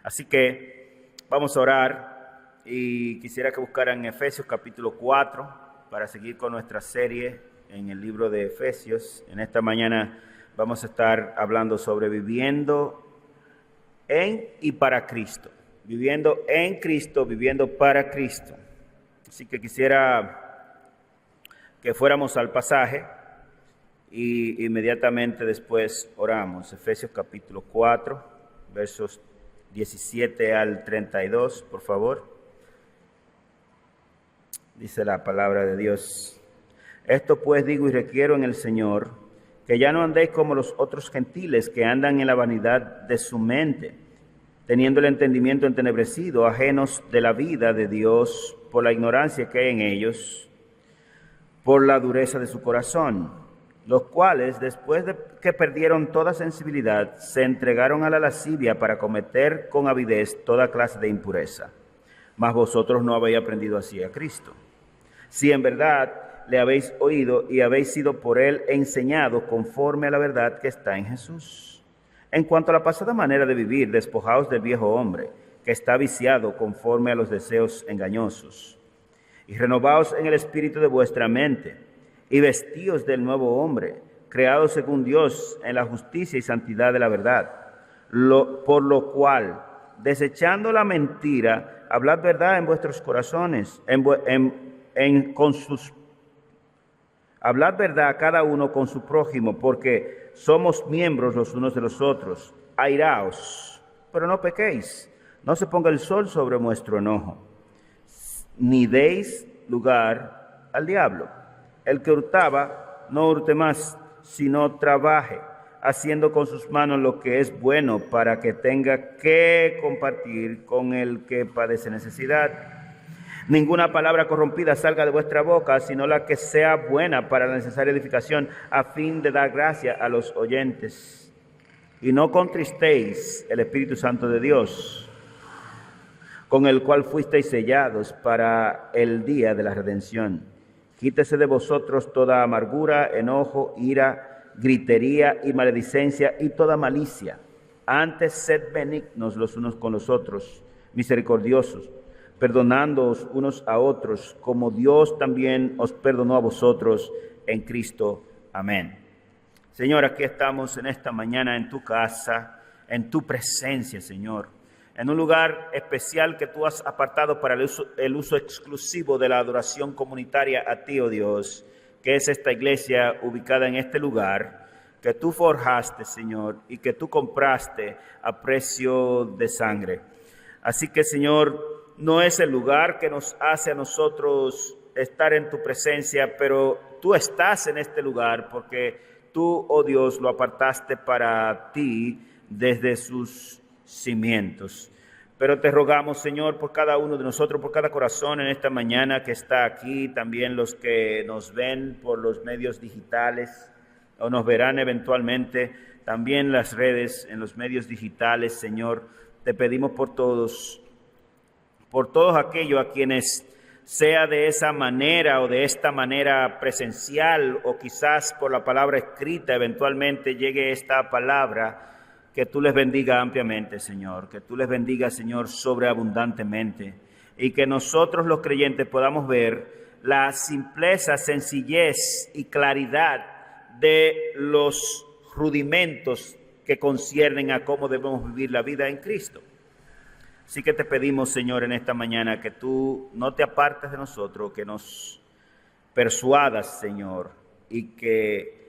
Así que vamos a orar y quisiera que buscaran Efesios capítulo 4 para seguir con nuestra serie en el libro de Efesios. En esta mañana vamos a estar hablando sobre viviendo en y para Cristo. Viviendo en Cristo, viviendo para Cristo. Así que quisiera que fuéramos al pasaje y inmediatamente después oramos. Efesios capítulo 4, versos 17 al 32, por favor. Dice la palabra de Dios: Esto pues digo y requiero en el Señor, que ya no andéis como los otros gentiles que andan en la vanidad de su mente, teniendo el entendimiento entenebrecido, ajenos de la vida de Dios por la ignorancia que hay en ellos, por la dureza de su corazón, los cuales, después de que perdieron toda sensibilidad, se entregaron a la lascivia para cometer con avidez toda clase de impureza. Mas vosotros no habéis aprendido así a Cristo. Si en verdad le habéis oído y habéis sido por él enseñados conforme a la verdad que está en Jesús. En cuanto a la pasada manera de vivir, despojaos del viejo hombre, que está viciado conforme a los deseos engañosos, y renovaos en el espíritu de vuestra mente, y vestíos del nuevo hombre, creado según Dios en la justicia y santidad de la verdad, por lo cual, desechando la mentira, hablad verdad en vuestros corazones, hablad verdad cada uno con su prójimo, porque somos miembros los unos de los otros. Airaos, pero no pequéis, no se ponga el sol sobre vuestro enojo, ni deis lugar al diablo. El que hurtaba, no hurte más, sino trabaje, haciendo con sus manos lo que es bueno, para que tenga que compartir con el que padece necesidad. Ninguna palabra corrompida salga de vuestra boca, sino la que sea buena para la necesaria edificación, a fin de dar gracia a los oyentes. Y no contristéis el Espíritu Santo de Dios, con el cual fuisteis sellados para el día de la redención. Quítese de vosotros toda amargura, enojo, ira, gritería y maledicencia y toda malicia. Antes sed benignos los unos con los otros, misericordiosos, perdonándoos unos a otros, como Dios también os perdonó a vosotros en Cristo. Amén. Señor, aquí estamos en esta mañana en tu casa, en tu presencia, Señor, en un lugar especial que tú has apartado para el uso exclusivo de la adoración comunitaria a ti, oh Dios, que es esta iglesia ubicada en este lugar, que tú forjaste, Señor, y que tú compraste a precio de sangre. Así que, Señor, no es el lugar que nos hace a nosotros estar en tu presencia, pero tú estás en este lugar porque tú, oh Dios, lo apartaste para ti desde sus cimientos. Pero te rogamos, Señor, por cada uno de nosotros, por cada corazón en esta mañana que está aquí, también los que nos ven por los medios digitales o nos verán eventualmente, también las redes, en los medios digitales, Señor, te pedimos por todos aquellos a quienes sea de esa manera o de esta manera presencial o quizás por la palabra escrita eventualmente llegue esta palabra, que tú les bendiga ampliamente, Señor, que tú les bendiga, Señor, sobreabundantemente, y que nosotros los creyentes podamos ver la simpleza, sencillez y claridad de los rudimentos que conciernen a cómo debemos vivir la vida en Cristo. Así que te pedimos, Señor, en esta mañana que tú no te apartes de nosotros, que nos persuadas, Señor, y que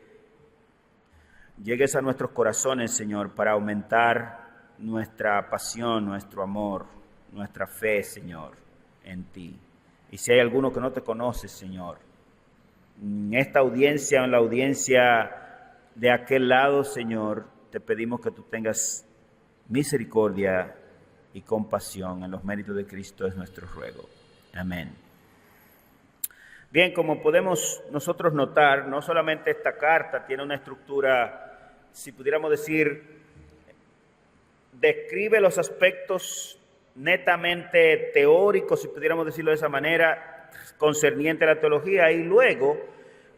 llegues a nuestros corazones, Señor, para aumentar nuestra pasión, nuestro amor, nuestra fe, Señor, en ti. Y si hay alguno que no te conoce, Señor, en esta audiencia, en la audiencia de aquel lado, Señor, te pedimos que tú tengas misericordia y compasión. En los méritos de Cristo es nuestro ruego. Amén. Bien, como podemos nosotros notar, no solamente esta carta tiene una estructura, si pudiéramos decir, describe los aspectos netamente teóricos, si pudiéramos decirlo de esa manera, concerniente a la teología, y luego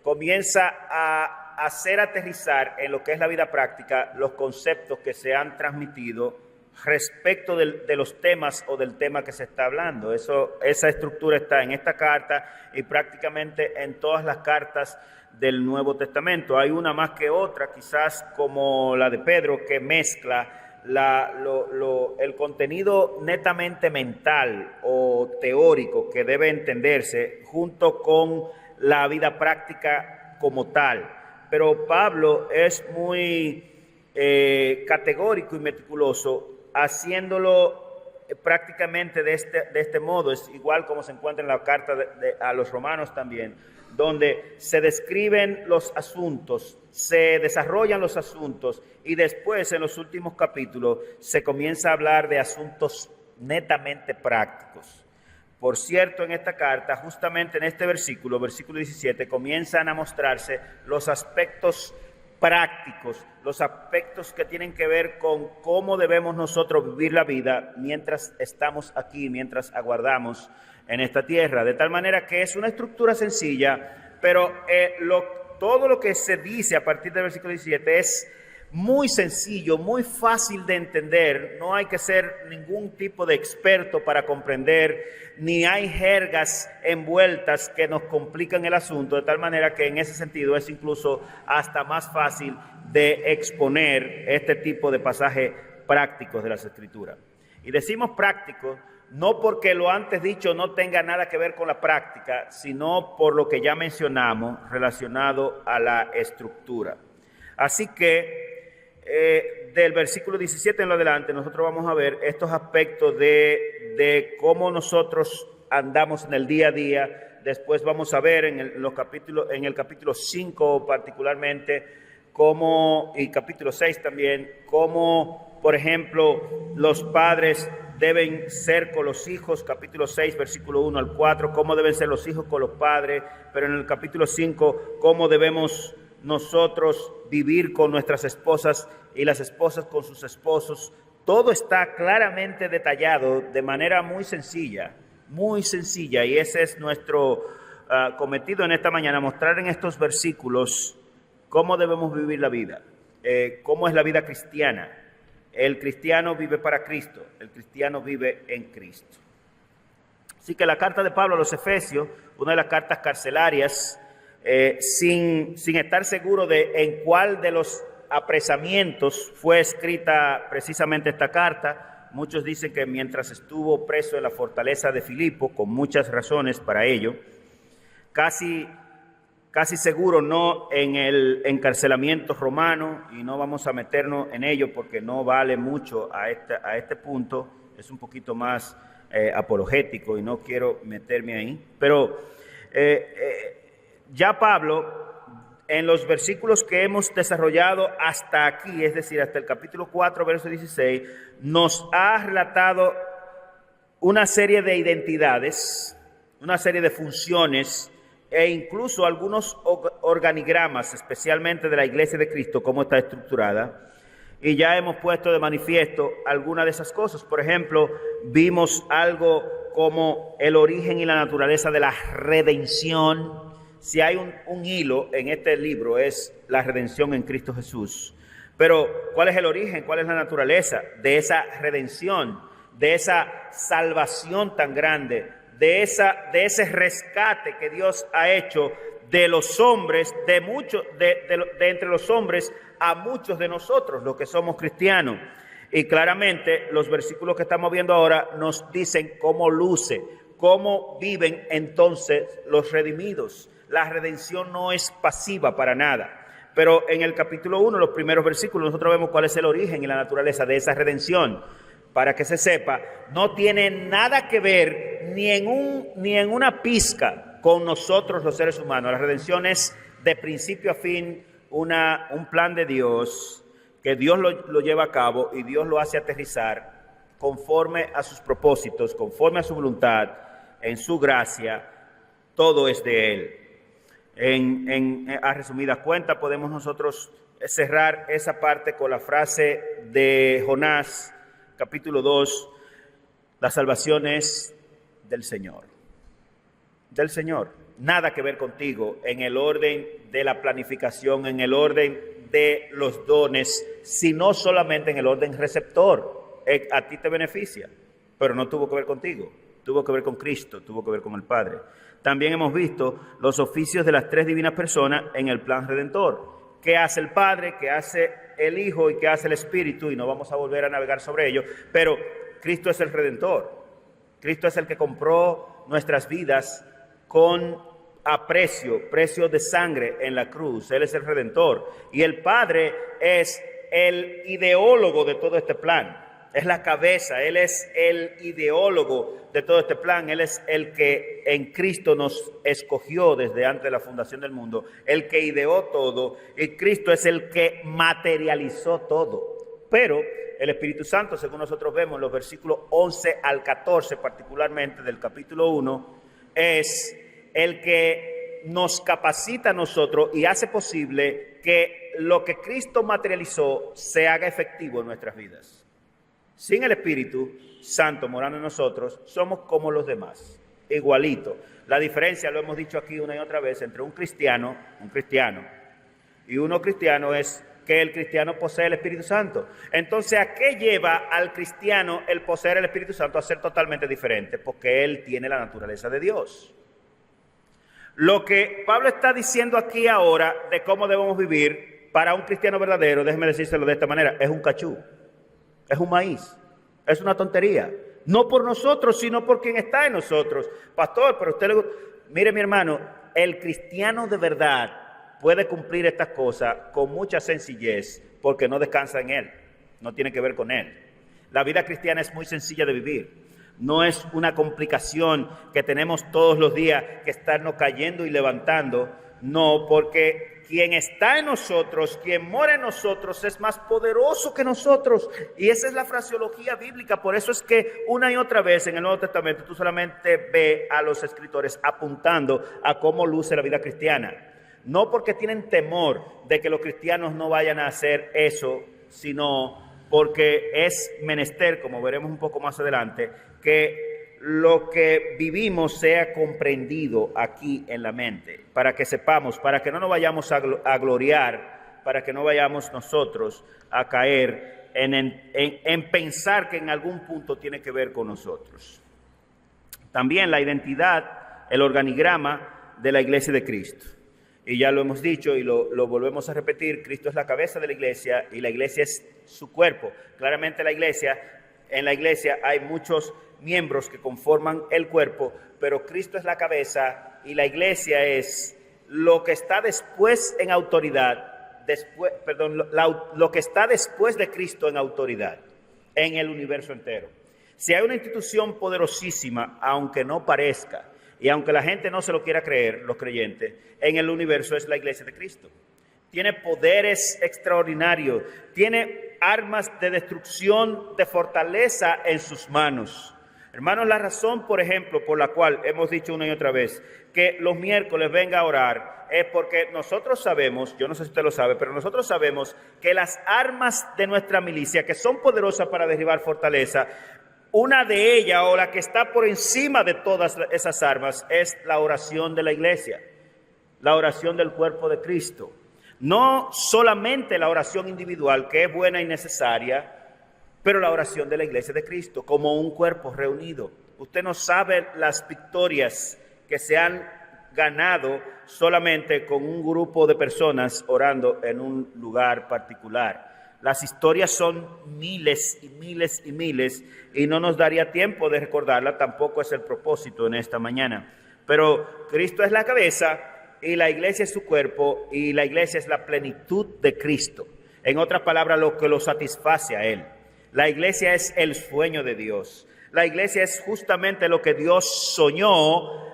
comienza a hacer aterrizar en lo que es la vida práctica los conceptos que se han transmitido respecto de los temas o del tema que se está hablando. Esa estructura está en esta carta y prácticamente en todas las cartas del Nuevo Testamento. Hay una más que otra, quizás como la de Pedro, que mezcla el contenido netamente mental o teórico que debe entenderse junto con la vida práctica como tal. Pero Pablo es muy categórico y meticuloso, haciéndolo prácticamente de este modo. Es igual como se encuentra en la carta a los romanos también, donde se describen los asuntos, se desarrollan los asuntos y después en los últimos capítulos se comienza a hablar de asuntos netamente prácticos. Por cierto, en esta carta, justamente en este versículo 17, comienzan a mostrarse los aspectos prácticos, los aspectos que tienen que ver con cómo debemos nosotros vivir la vida mientras estamos aquí, mientras aguardamos en esta tierra, de tal manera que es una estructura sencilla, pero todo lo que se dice a partir del versículo 17 es muy sencillo, muy fácil de entender. No hay que ser ningún tipo de experto para comprender, ni hay jergas envueltas que nos complican el asunto, de tal manera que en ese sentido es incluso hasta más fácil de exponer este tipo de pasajes prácticos de las Escrituras. Y decimos prácticos no porque lo antes dicho no tenga nada que ver con la práctica, sino por lo que ya mencionamos relacionado a la estructura. Así que del versículo 17 en lo adelante nosotros vamos a ver estos aspectos de cómo nosotros andamos en el día a día. Después vamos a ver en el capítulo 5 particularmente, y capítulo 6 también, cómo, por ejemplo, los padres deben ser con los hijos, capítulo 6, versículo 1 al 4, cómo deben ser los hijos con los padres, pero en el capítulo 5, cómo debemos nosotros vivir con nuestras esposas y las esposas con sus esposos. Todo está claramente detallado de manera muy sencilla, y ese es nuestro cometido en esta mañana, mostrar en estos versículos cómo debemos vivir la vida, cómo es la vida cristiana. El cristiano vive para Cristo, el cristiano vive en Cristo. Así que la carta de Pablo a los Efesios, una de las cartas carcelarias, sin estar seguro de en cuál de los apresamientos fue escrita precisamente esta carta. Muchos dicen que mientras estuvo preso en la fortaleza de Filipo, con muchas razones para ello, casi seguro no en el encarcelamiento romano, y no vamos a meternos en ello porque no vale mucho a este punto, es un poquito más apologético y no quiero meterme ahí, pero ya Pablo, en los versículos que hemos desarrollado hasta aquí, es decir, hasta el capítulo 4, verso 16, nos ha relatado una serie de identidades, una serie de funciones e incluso algunos organigramas, especialmente de la Iglesia de Cristo, cómo está estructurada. Y ya hemos puesto de manifiesto algunas de esas cosas. Por ejemplo, vimos algo como el origen y la naturaleza de la redención. Si hay un hilo en este libro, es la redención en Cristo Jesús. Pero, ¿cuál es el origen? ¿Cuál es la naturaleza de esa redención, de esa salvación tan grande, de ese rescate que Dios ha hecho de los hombres, de entre los hombres a muchos de nosotros, los que somos cristianos? Y claramente los versículos que estamos viendo ahora nos dicen cómo luce, cómo viven entonces los redimidos. La redención no es pasiva para nada. Pero en el capítulo 1, los primeros versículos, nosotros vemos cuál es el origen y la naturaleza de esa redención. Para que se sepa, no tiene nada que ver ni en una pizca con nosotros los seres humanos. La redención es de principio a fin un plan de Dios, que Dios lo lleva a cabo y Dios lo hace aterrizar conforme a sus propósitos, conforme a su voluntad, en su gracia. Todo es de Él. A resumidas cuentas, podemos nosotros cerrar esa parte con la frase de Jonás, capítulo 2, la salvación es del Señor. Del Señor. Nada que ver contigo en el orden de la planificación, en el orden de los dones, sino solamente en el orden receptor. a ti te beneficia, pero no tuvo que ver contigo, tuvo que ver con Cristo, tuvo que ver con el Padre. También hemos visto los oficios de las tres divinas personas en el plan redentor. ¿Qué hace el Padre? ¿Qué hace el Hijo? ¿Y qué hace el Espíritu? Y no vamos a volver a navegar sobre ello, pero Cristo es el Redentor. Cristo es el que compró nuestras vidas a precio de sangre en la cruz. Él es el Redentor. Y el Padre es el ideólogo de todo este plan. Es la cabeza, Él es el ideólogo de todo este plan. Él es el que en Cristo nos escogió desde antes de la fundación del mundo, el que ideó todo, y Cristo es el que materializó todo. Pero el Espíritu Santo, según nosotros vemos en los versículos 11 al 14, particularmente del capítulo 1, es el que nos capacita a nosotros y hace posible que lo que Cristo materializó se haga efectivo en nuestras vidas. Sin el Espíritu Santo morando en nosotros, somos como los demás, igualito. La diferencia, lo hemos dicho aquí una y otra vez, entre un cristiano y uno cristiano es que el cristiano posee el Espíritu Santo. Entonces, ¿a qué lleva al cristiano el poseer el Espíritu Santo a ser totalmente diferente? Porque él tiene la naturaleza de Dios. Lo que Pablo está diciendo aquí ahora de cómo debemos vivir para un cristiano verdadero, déjeme decírselo de esta manera, es un cachú. Es un maíz, es una tontería. No por nosotros, sino por quien está en nosotros. Pastor, pero usted mire, mi hermano, el cristiano de verdad puede cumplir estas cosas con mucha sencillez porque no descansa en él, no tiene que ver con él. La vida cristiana es muy sencilla de vivir. No es una complicación que tenemos todos los días que estarnos cayendo y levantando. No, porque quien está en nosotros, quien mora en nosotros, es más poderoso que nosotros. Y esa es la fraseología bíblica. Por eso es que una y otra vez en el Nuevo Testamento tú solamente ves a los escritores apuntando a cómo luce la vida cristiana. No porque tienen temor de que los cristianos no vayan a hacer eso, sino porque es menester, como veremos un poco más adelante, que lo que vivimos sea comprendido aquí en la mente, para que sepamos, para que no nos vayamos a gloriar, para que no vayamos nosotros a caer en pensar que en algún punto tiene que ver con nosotros. También la identidad, el organigrama de la iglesia de Cristo. Y ya lo hemos dicho y lo volvemos a repetir, Cristo es la cabeza de la iglesia y la iglesia es su cuerpo. Claramente en la iglesia hay muchos miembros que conforman el cuerpo, pero Cristo es la cabeza y la iglesia es lo que está después en autoridad, lo que está después de Cristo en autoridad en el universo entero. Si hay una institución poderosísima, aunque no parezca, y aunque la gente no se lo quiera creer, los creyentes, en el universo es la iglesia de Cristo. Tiene poderes extraordinarios, tiene armas de destrucción, de fortaleza en sus manos. Hermanos, la razón, por ejemplo, por la cual hemos dicho una y otra vez que los miércoles venga a orar es porque nosotros sabemos, yo no sé si usted lo sabe, pero nosotros sabemos que las armas de nuestra milicia, que son poderosas para derribar fortaleza, una de ellas o la que está por encima de todas esas armas es la oración de la iglesia, la oración del cuerpo de Cristo. No solamente la oración individual, que es buena y necesaria, pero la oración de la iglesia de Cristo como un cuerpo reunido. Usted no sabe las victorias que se han ganado solamente con un grupo de personas orando en un lugar particular. Las historias son miles y miles y miles y no nos daría tiempo de recordarla, tampoco es el propósito en esta mañana. Pero Cristo es la cabeza y la iglesia es su cuerpo y la iglesia es la plenitud de Cristo. En otras palabras, lo que lo satisface a Él. La iglesia es el sueño de Dios. La iglesia es justamente lo que Dios soñó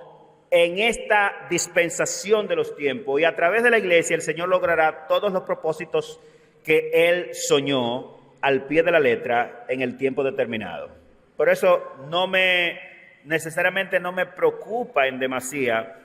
en esta dispensación de los tiempos. Y a través de la iglesia el Señor logrará todos los propósitos que Él soñó al pie de la letra en el tiempo determinado. Por eso necesariamente no me preocupa en demasía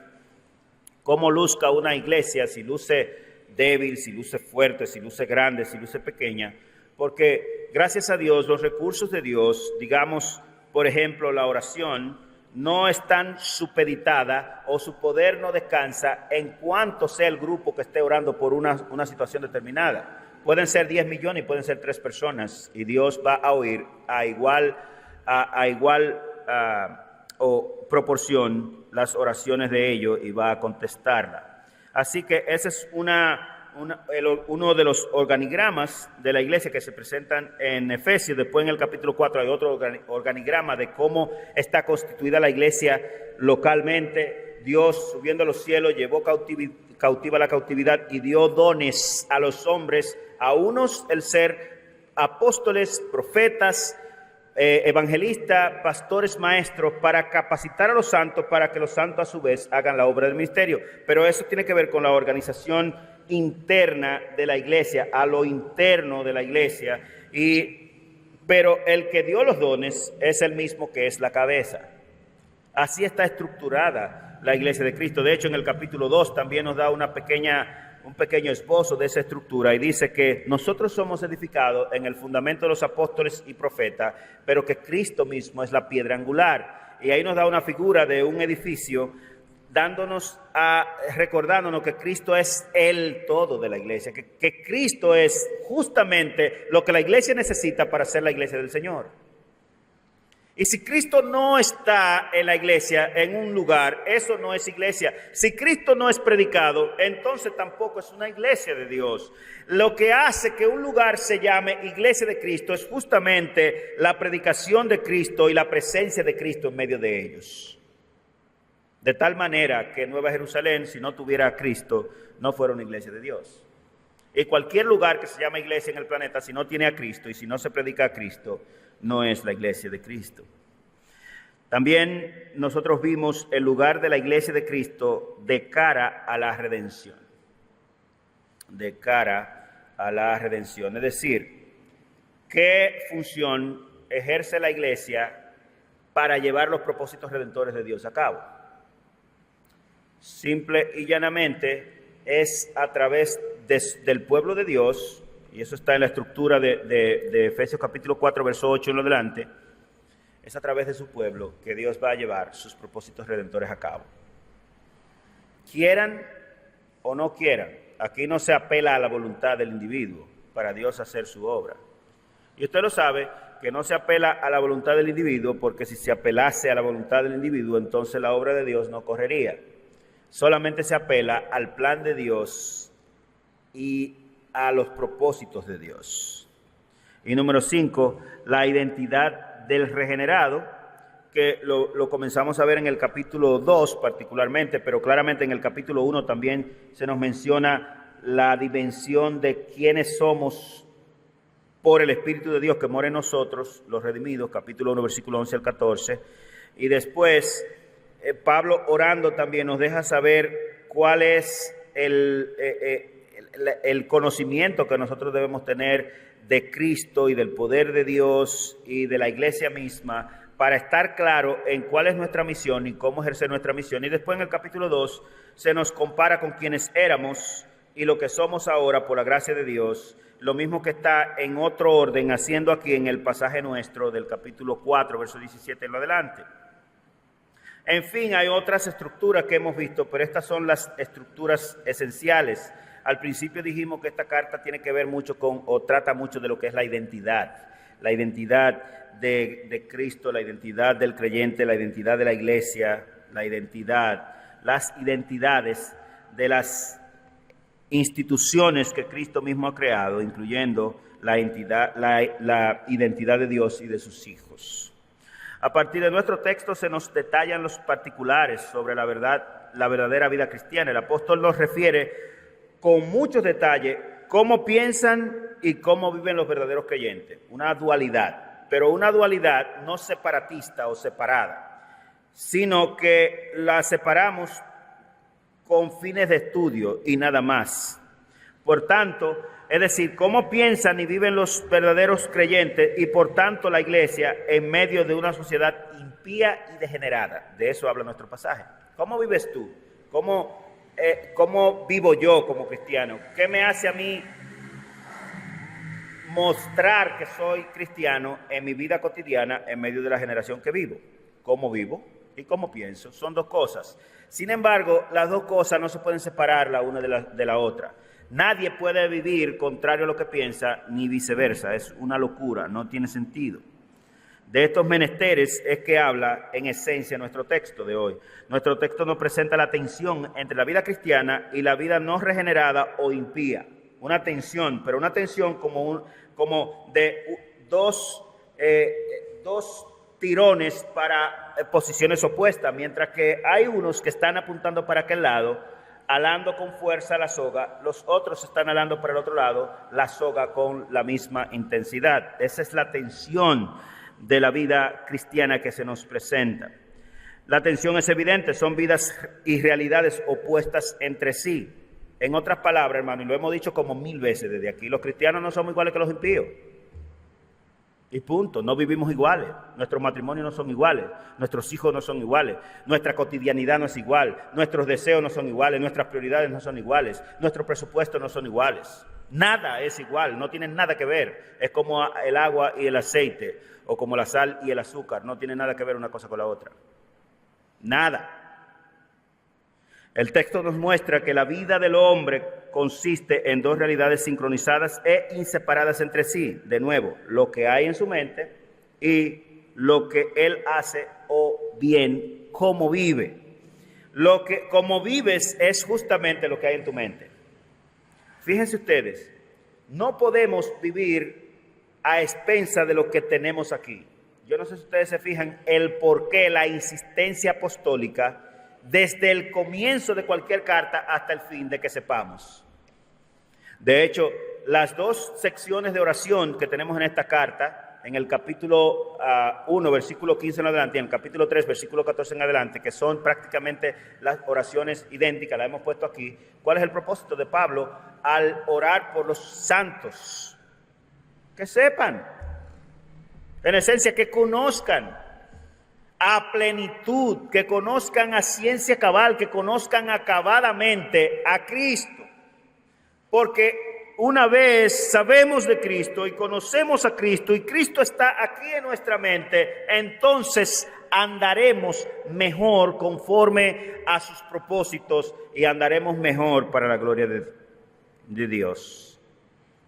cómo luzca una iglesia, si luce débil, si luce fuerte, si luce grande, si luce pequeña. Porque gracias a Dios, los recursos de Dios, digamos, por ejemplo, la oración, no están supeditada o su poder no descansa en cuanto sea el grupo que esté orando por una situación determinada. Pueden ser 10 millones y pueden ser 3 personas, y Dios va a oír a igual o proporción las oraciones de ellos y va a contestarla. Así que ese es uno de los organigramas de la iglesia que se presentan en Efesios. Después en el capítulo 4 hay otro organigrama de cómo está constituida la iglesia localmente. Dios, subiendo a los cielos, llevó cautiva la cautividad y dio dones a los hombres, a unos el ser apóstoles, profetas, evangelistas, pastores, maestros, para capacitar a los santos, para que los santos a su vez hagan la obra del ministerio. Pero eso tiene que ver con la organización interna de la iglesia, a lo interno de la iglesia, pero el que dio los dones es el mismo que es la cabeza. Así está estructurada la iglesia de Cristo. De hecho, en el capítulo 2 también nos da un pequeño esbozo de esa estructura y dice que nosotros somos edificados en el fundamento de los apóstoles y profetas, pero que Cristo mismo es la piedra angular. Y ahí nos da una figura de un edificio recordándonos que Cristo es el todo de la iglesia, que Cristo es justamente lo que la iglesia necesita para ser la iglesia del Señor. Y si Cristo no está en la iglesia, en un lugar, eso no es iglesia. Si Cristo no es predicado, entonces tampoco es una iglesia de Dios. Lo que hace que un lugar se llame iglesia de Cristo es justamente la predicación de Cristo y la presencia de Cristo en medio de ellos. De tal manera que Nueva Jerusalén, si no tuviera a Cristo, no fuera una iglesia de Dios. Y cualquier lugar que se llame iglesia en el planeta, si no tiene a Cristo y si no se predica a Cristo, no es la iglesia de Cristo. También nosotros vimos el lugar de la iglesia de Cristo de cara a la redención. De cara a la redención. Es decir, ¿qué función ejerce la iglesia para llevar los propósitos redentores de Dios a cabo? Simple y llanamente es a través del pueblo de Dios, y eso está en la estructura de Efesios capítulo 4, verso 8 en lo adelante, es a través de su pueblo que Dios va a llevar sus propósitos redentores a cabo. Quieran o no quieran, aquí no se apela a la voluntad del individuo para Dios hacer su obra. Y usted lo sabe, que no se apela a la voluntad del individuo, porque si se apelase a la voluntad del individuo, entonces la obra de Dios no correría. Solamente se apela al plan de Dios y a los propósitos de Dios. Y número 5, la identidad del regenerado, que lo comenzamos a ver en el capítulo 2 particularmente, pero claramente en el capítulo 1 también se nos menciona la dimensión de quiénes somos por el Espíritu de Dios que mora en nosotros, los redimidos, capítulo 1, versículo 11 al 14. Y después Pablo orando también nos deja saber cuál es el conocimiento que nosotros debemos tener de Cristo y del poder de Dios y de la iglesia misma para estar claro en cuál es nuestra misión y cómo ejercer nuestra misión. Y después en el capítulo 2 se nos compara con quienes éramos y lo que somos ahora por la gracia de Dios, lo mismo que está en otro orden haciendo aquí en el pasaje nuestro del capítulo 4, verso 17 en lo adelante. En fin, hay otras estructuras que hemos visto, pero estas son las estructuras esenciales. Al principio dijimos que esta carta tiene que ver mucho o trata mucho de lo que es la identidad de Cristo, la identidad del creyente, la identidad de la iglesia, las identidades de las instituciones que Cristo mismo ha creado, incluyendo la identidad de Dios y de sus hijos. A partir de nuestro texto se nos detallan los particulares sobre la verdadera vida cristiana. El apóstol nos refiere con muchos detalles cómo piensan y cómo viven los verdaderos creyentes. Una dualidad, pero una dualidad no separatista o separada, sino que la separamos con fines de estudio y nada más. Por tanto, es decir, cómo piensan y viven los verdaderos creyentes y por tanto la iglesia en medio de una sociedad impía y degenerada. De eso habla nuestro pasaje. ¿Cómo vives tú? ¿Cómo vivo yo como cristiano? ¿Qué me hace a mí mostrar que soy cristiano en mi vida cotidiana en medio de la generación que vivo? ¿Cómo vivo y cómo pienso? Son dos cosas. Sin embargo, las dos cosas no se pueden separar la una de la otra. Nadie puede vivir contrario a lo que piensa, ni viceversa. Es una locura, no tiene sentido. De estos menesteres es que habla en esencia nuestro texto de hoy. Nuestro texto nos presenta la tensión entre la vida cristiana y la vida no regenerada o impía. Una tensión, pero una tensión como de dos tirones para posiciones opuestas, mientras que hay unos que están apuntando para aquel lado, alando con fuerza la soga, los otros están alando para el otro lado, la soga con la misma intensidad. Esa es la tensión de la vida cristiana que se nos presenta. La tensión es evidente, son vidas y realidades opuestas entre sí. En otras palabras, hermano, y lo hemos dicho como 1000 veces desde aquí, los cristianos no somos iguales que los impíos. Y punto, no vivimos iguales, nuestros matrimonios no son iguales, nuestros hijos no son iguales, nuestra cotidianidad no es igual, nuestros deseos no son iguales, nuestras prioridades no son iguales, nuestros presupuestos no son iguales. Nada es igual, no tienen nada que ver. Es como el agua y el aceite, o como la sal y el azúcar, no tienen nada que ver una cosa con la otra. Nada. El texto nos muestra que la vida del hombre consiste en dos realidades sincronizadas e inseparadas entre sí. De nuevo, lo que hay en su mente y lo que él hace o bien cómo vive. Como vives es justamente lo que hay en tu mente. Fíjense ustedes, no podemos vivir a expensa de lo que tenemos aquí. Yo no sé si ustedes se fijan el porqué, la insistencia apostólica desde el comienzo de cualquier carta hasta el fin de que sepamos. De hecho, las dos secciones de oración que tenemos en esta carta, en el capítulo 1, versículo 15 en adelante, y en el capítulo 3, versículo 14 en adelante, que son prácticamente las oraciones idénticas, las hemos puesto aquí. ¿Cuál es el propósito de Pablo al orar por los santos? Que sepan, en esencia, que conozcan a plenitud, que conozcan a ciencia cabal, que conozcan acabadamente a Cristo. Porque una vez sabemos de Cristo y conocemos a Cristo y Cristo está aquí en nuestra mente, entonces andaremos mejor conforme a sus propósitos y andaremos mejor para la gloria de Dios.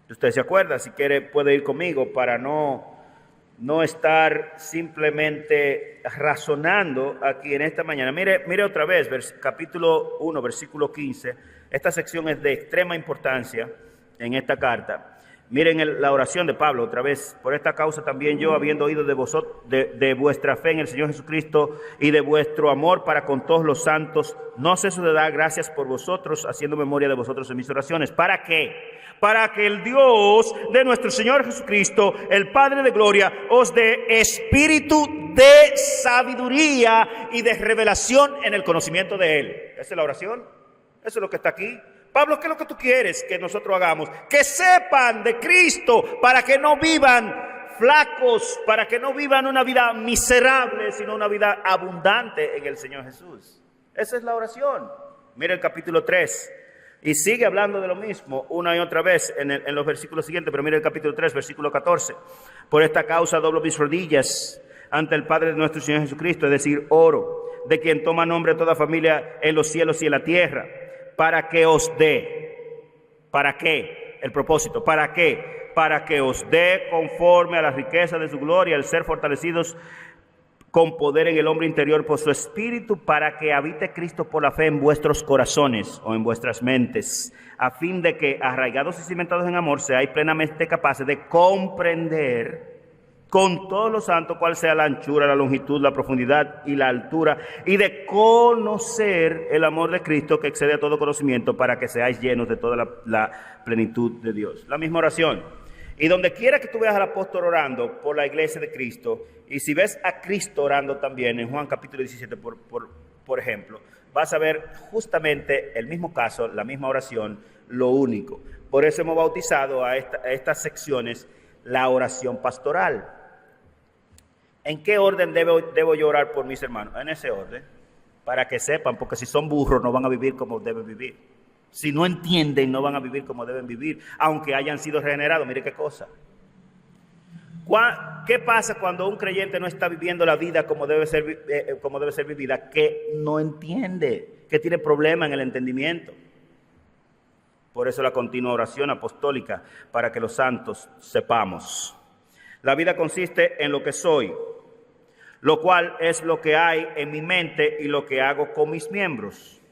Usted se acuerda, si quiere puede ir conmigo para no estar simplemente razonando aquí en esta mañana. Mire otra vez, capítulo 1, versículo 15. Esta sección es de extrema importancia en esta carta. Miren la oración de Pablo otra vez. Por esta causa también yo, habiendo oído de vuestra fe en el Señor Jesucristo y de vuestro amor para con todos los santos, no ceso de dar gracias por vosotros, haciendo memoria de vosotros en mis oraciones. ¿Para qué? Para que el Dios de nuestro Señor Jesucristo, el Padre de gloria, os dé espíritu de sabiduría y de revelación en el conocimiento de Él. ¿Esa es la oración? Eso es lo que está aquí. Pablo, ¿qué es lo que tú quieres que nosotros hagamos? Que sepan de Cristo para que no vivan flacos, para que no vivan una vida miserable, sino una vida abundante en el Señor Jesús. Esa es la oración. Mira el capítulo 3. Y sigue hablando de lo mismo una y otra vez en los versículos siguientes, pero mira el capítulo 3, versículo 14. Por esta causa doblo mis rodillas ante el Padre de nuestro Señor Jesucristo, es decir, oro, de quien toma nombre a toda familia en los cielos y en la tierra, para que os dé. ¿Para qué? El propósito. ¿Para qué? Para que os dé conforme a la riqueza de su gloria, el ser fortalecidos con poder en el hombre interior por su espíritu, para que habite Cristo por la fe en vuestros corazones o en vuestras mentes, a fin de que, arraigados y cimentados en amor, seáis plenamente capaces de comprender con todos los santos cuál sea la anchura, la longitud, la profundidad y la altura, y de conocer el amor de Cristo que excede a todo conocimiento, para que seáis llenos de toda la plenitud de Dios. La misma oración. Y donde quiera que tú veas al apóstol orando por la iglesia de Cristo, y si ves a Cristo orando también en Juan capítulo 17, por ejemplo, vas a ver justamente el mismo caso, la misma oración, lo único. Por eso hemos bautizado a estas secciones la oración pastoral. ¿En qué orden debo yo orar por mis hermanos? En ese orden, para que sepan, porque si son burros no van a vivir como deben vivir. Si no entienden, no van a vivir como deben vivir, aunque hayan sido regenerados. Mire qué cosa. ¿Qué pasa cuando un creyente no está viviendo la vida como debe ser vivida? Que no entiende, que tiene problemas en el entendimiento. Por eso la continua oración apostólica, para que los santos sepamos. La vida consiste en lo que soy, lo cual es lo que hay en mi mente y lo que hago con mis miembros.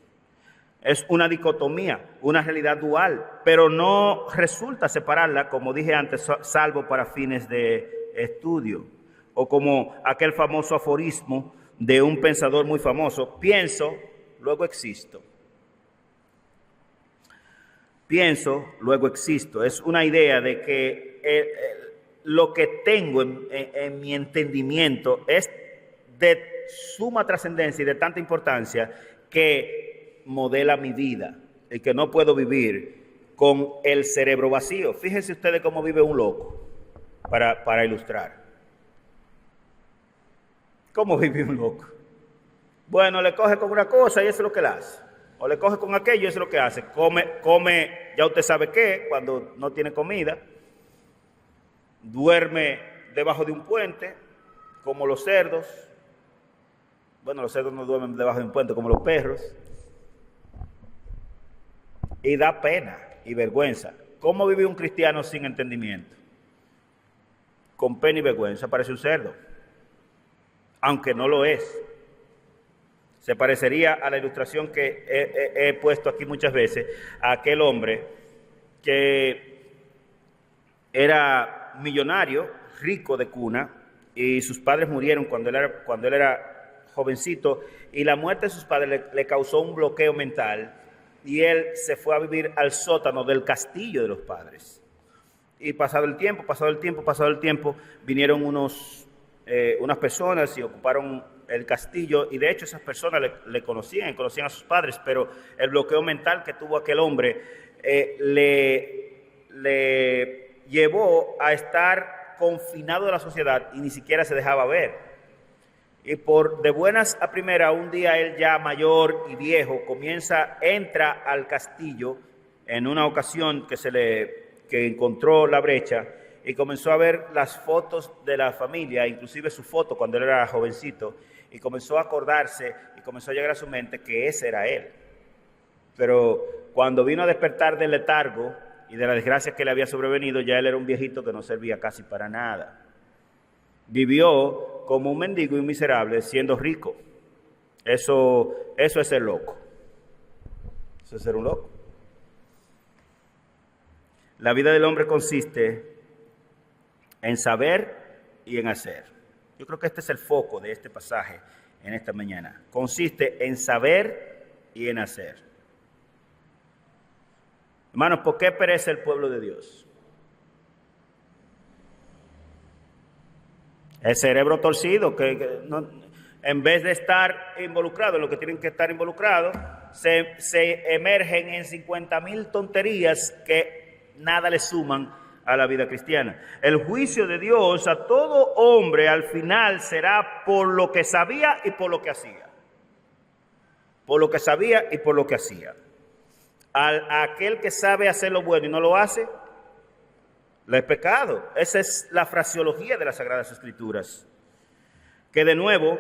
Es una dicotomía, una realidad dual, pero no resulta separarla, como dije antes, salvo para fines de estudio. O como aquel famoso aforismo de un pensador muy famoso: pienso, luego existo. Pienso, luego existo. Es una idea de que lo que tengo en mi entendimiento es de suma trascendencia y de tanta importancia que modela mi vida y que no puedo vivir con el cerebro vacío. Fíjense ustedes cómo vive un loco, para ilustrar. ¿Cómo vive un loco? Bueno, le coge con una cosa y eso es lo que le hace. O le coge con aquello y eso es lo que hace. Come, ya usted sabe qué, cuando no tiene comida. Duerme debajo de un puente, como los cerdos. Bueno, los cerdos no duermen debajo de un puente como los perros. Y da pena y vergüenza. ¿Cómo vive un cristiano sin entendimiento? Con pena y vergüenza, parece un cerdo. Aunque no lo es. Se parecería a la ilustración que he puesto aquí muchas veces, a aquel hombre que era millonario, rico de cuna, y sus padres murieron cuando él era jovencito, y la muerte de sus padres le causó un bloqueo mental, y él se fue a vivir al sótano del castillo de los padres. Y pasado el tiempo, vinieron unas personas y ocuparon el castillo, y de hecho esas personas le conocían a sus padres, pero el bloqueo mental que tuvo aquel hombre le llevó a estar confinado de la sociedad y ni siquiera se dejaba ver. Y de buenas a primera, un día él ya mayor y viejo entra al castillo en una ocasión que encontró la brecha, y comenzó a ver las fotos de la familia, inclusive su foto cuando él era jovencito, y comenzó a acordarse y comenzó a llegar a su mente que ese era él. Pero cuando vino a despertar del letargo y de la desgracia que le había sobrevenido, ya él era un viejito que no servía casi para nada. Vivió como un mendigo y un miserable siendo rico. Eso es ser loco. Eso es ser un loco. La vida del hombre consiste en saber y en hacer. Yo creo que este es el foco de este pasaje en esta mañana. Consiste en saber y en hacer. Hermanos, ¿por qué perece el pueblo de Dios? El cerebro torcido, que no, en vez de estar involucrado en lo que tienen que estar involucrados, se emergen en 50,000 tonterías que nada le suman a la vida cristiana. El juicio de Dios a todo hombre al final será por lo que sabía y por lo que hacía. Por lo que sabía y por lo que hacía. A aquel que sabe hacer lo bueno y no lo hace, le es pecado. Esa es la fraseología de las Sagradas Escrituras, que de nuevo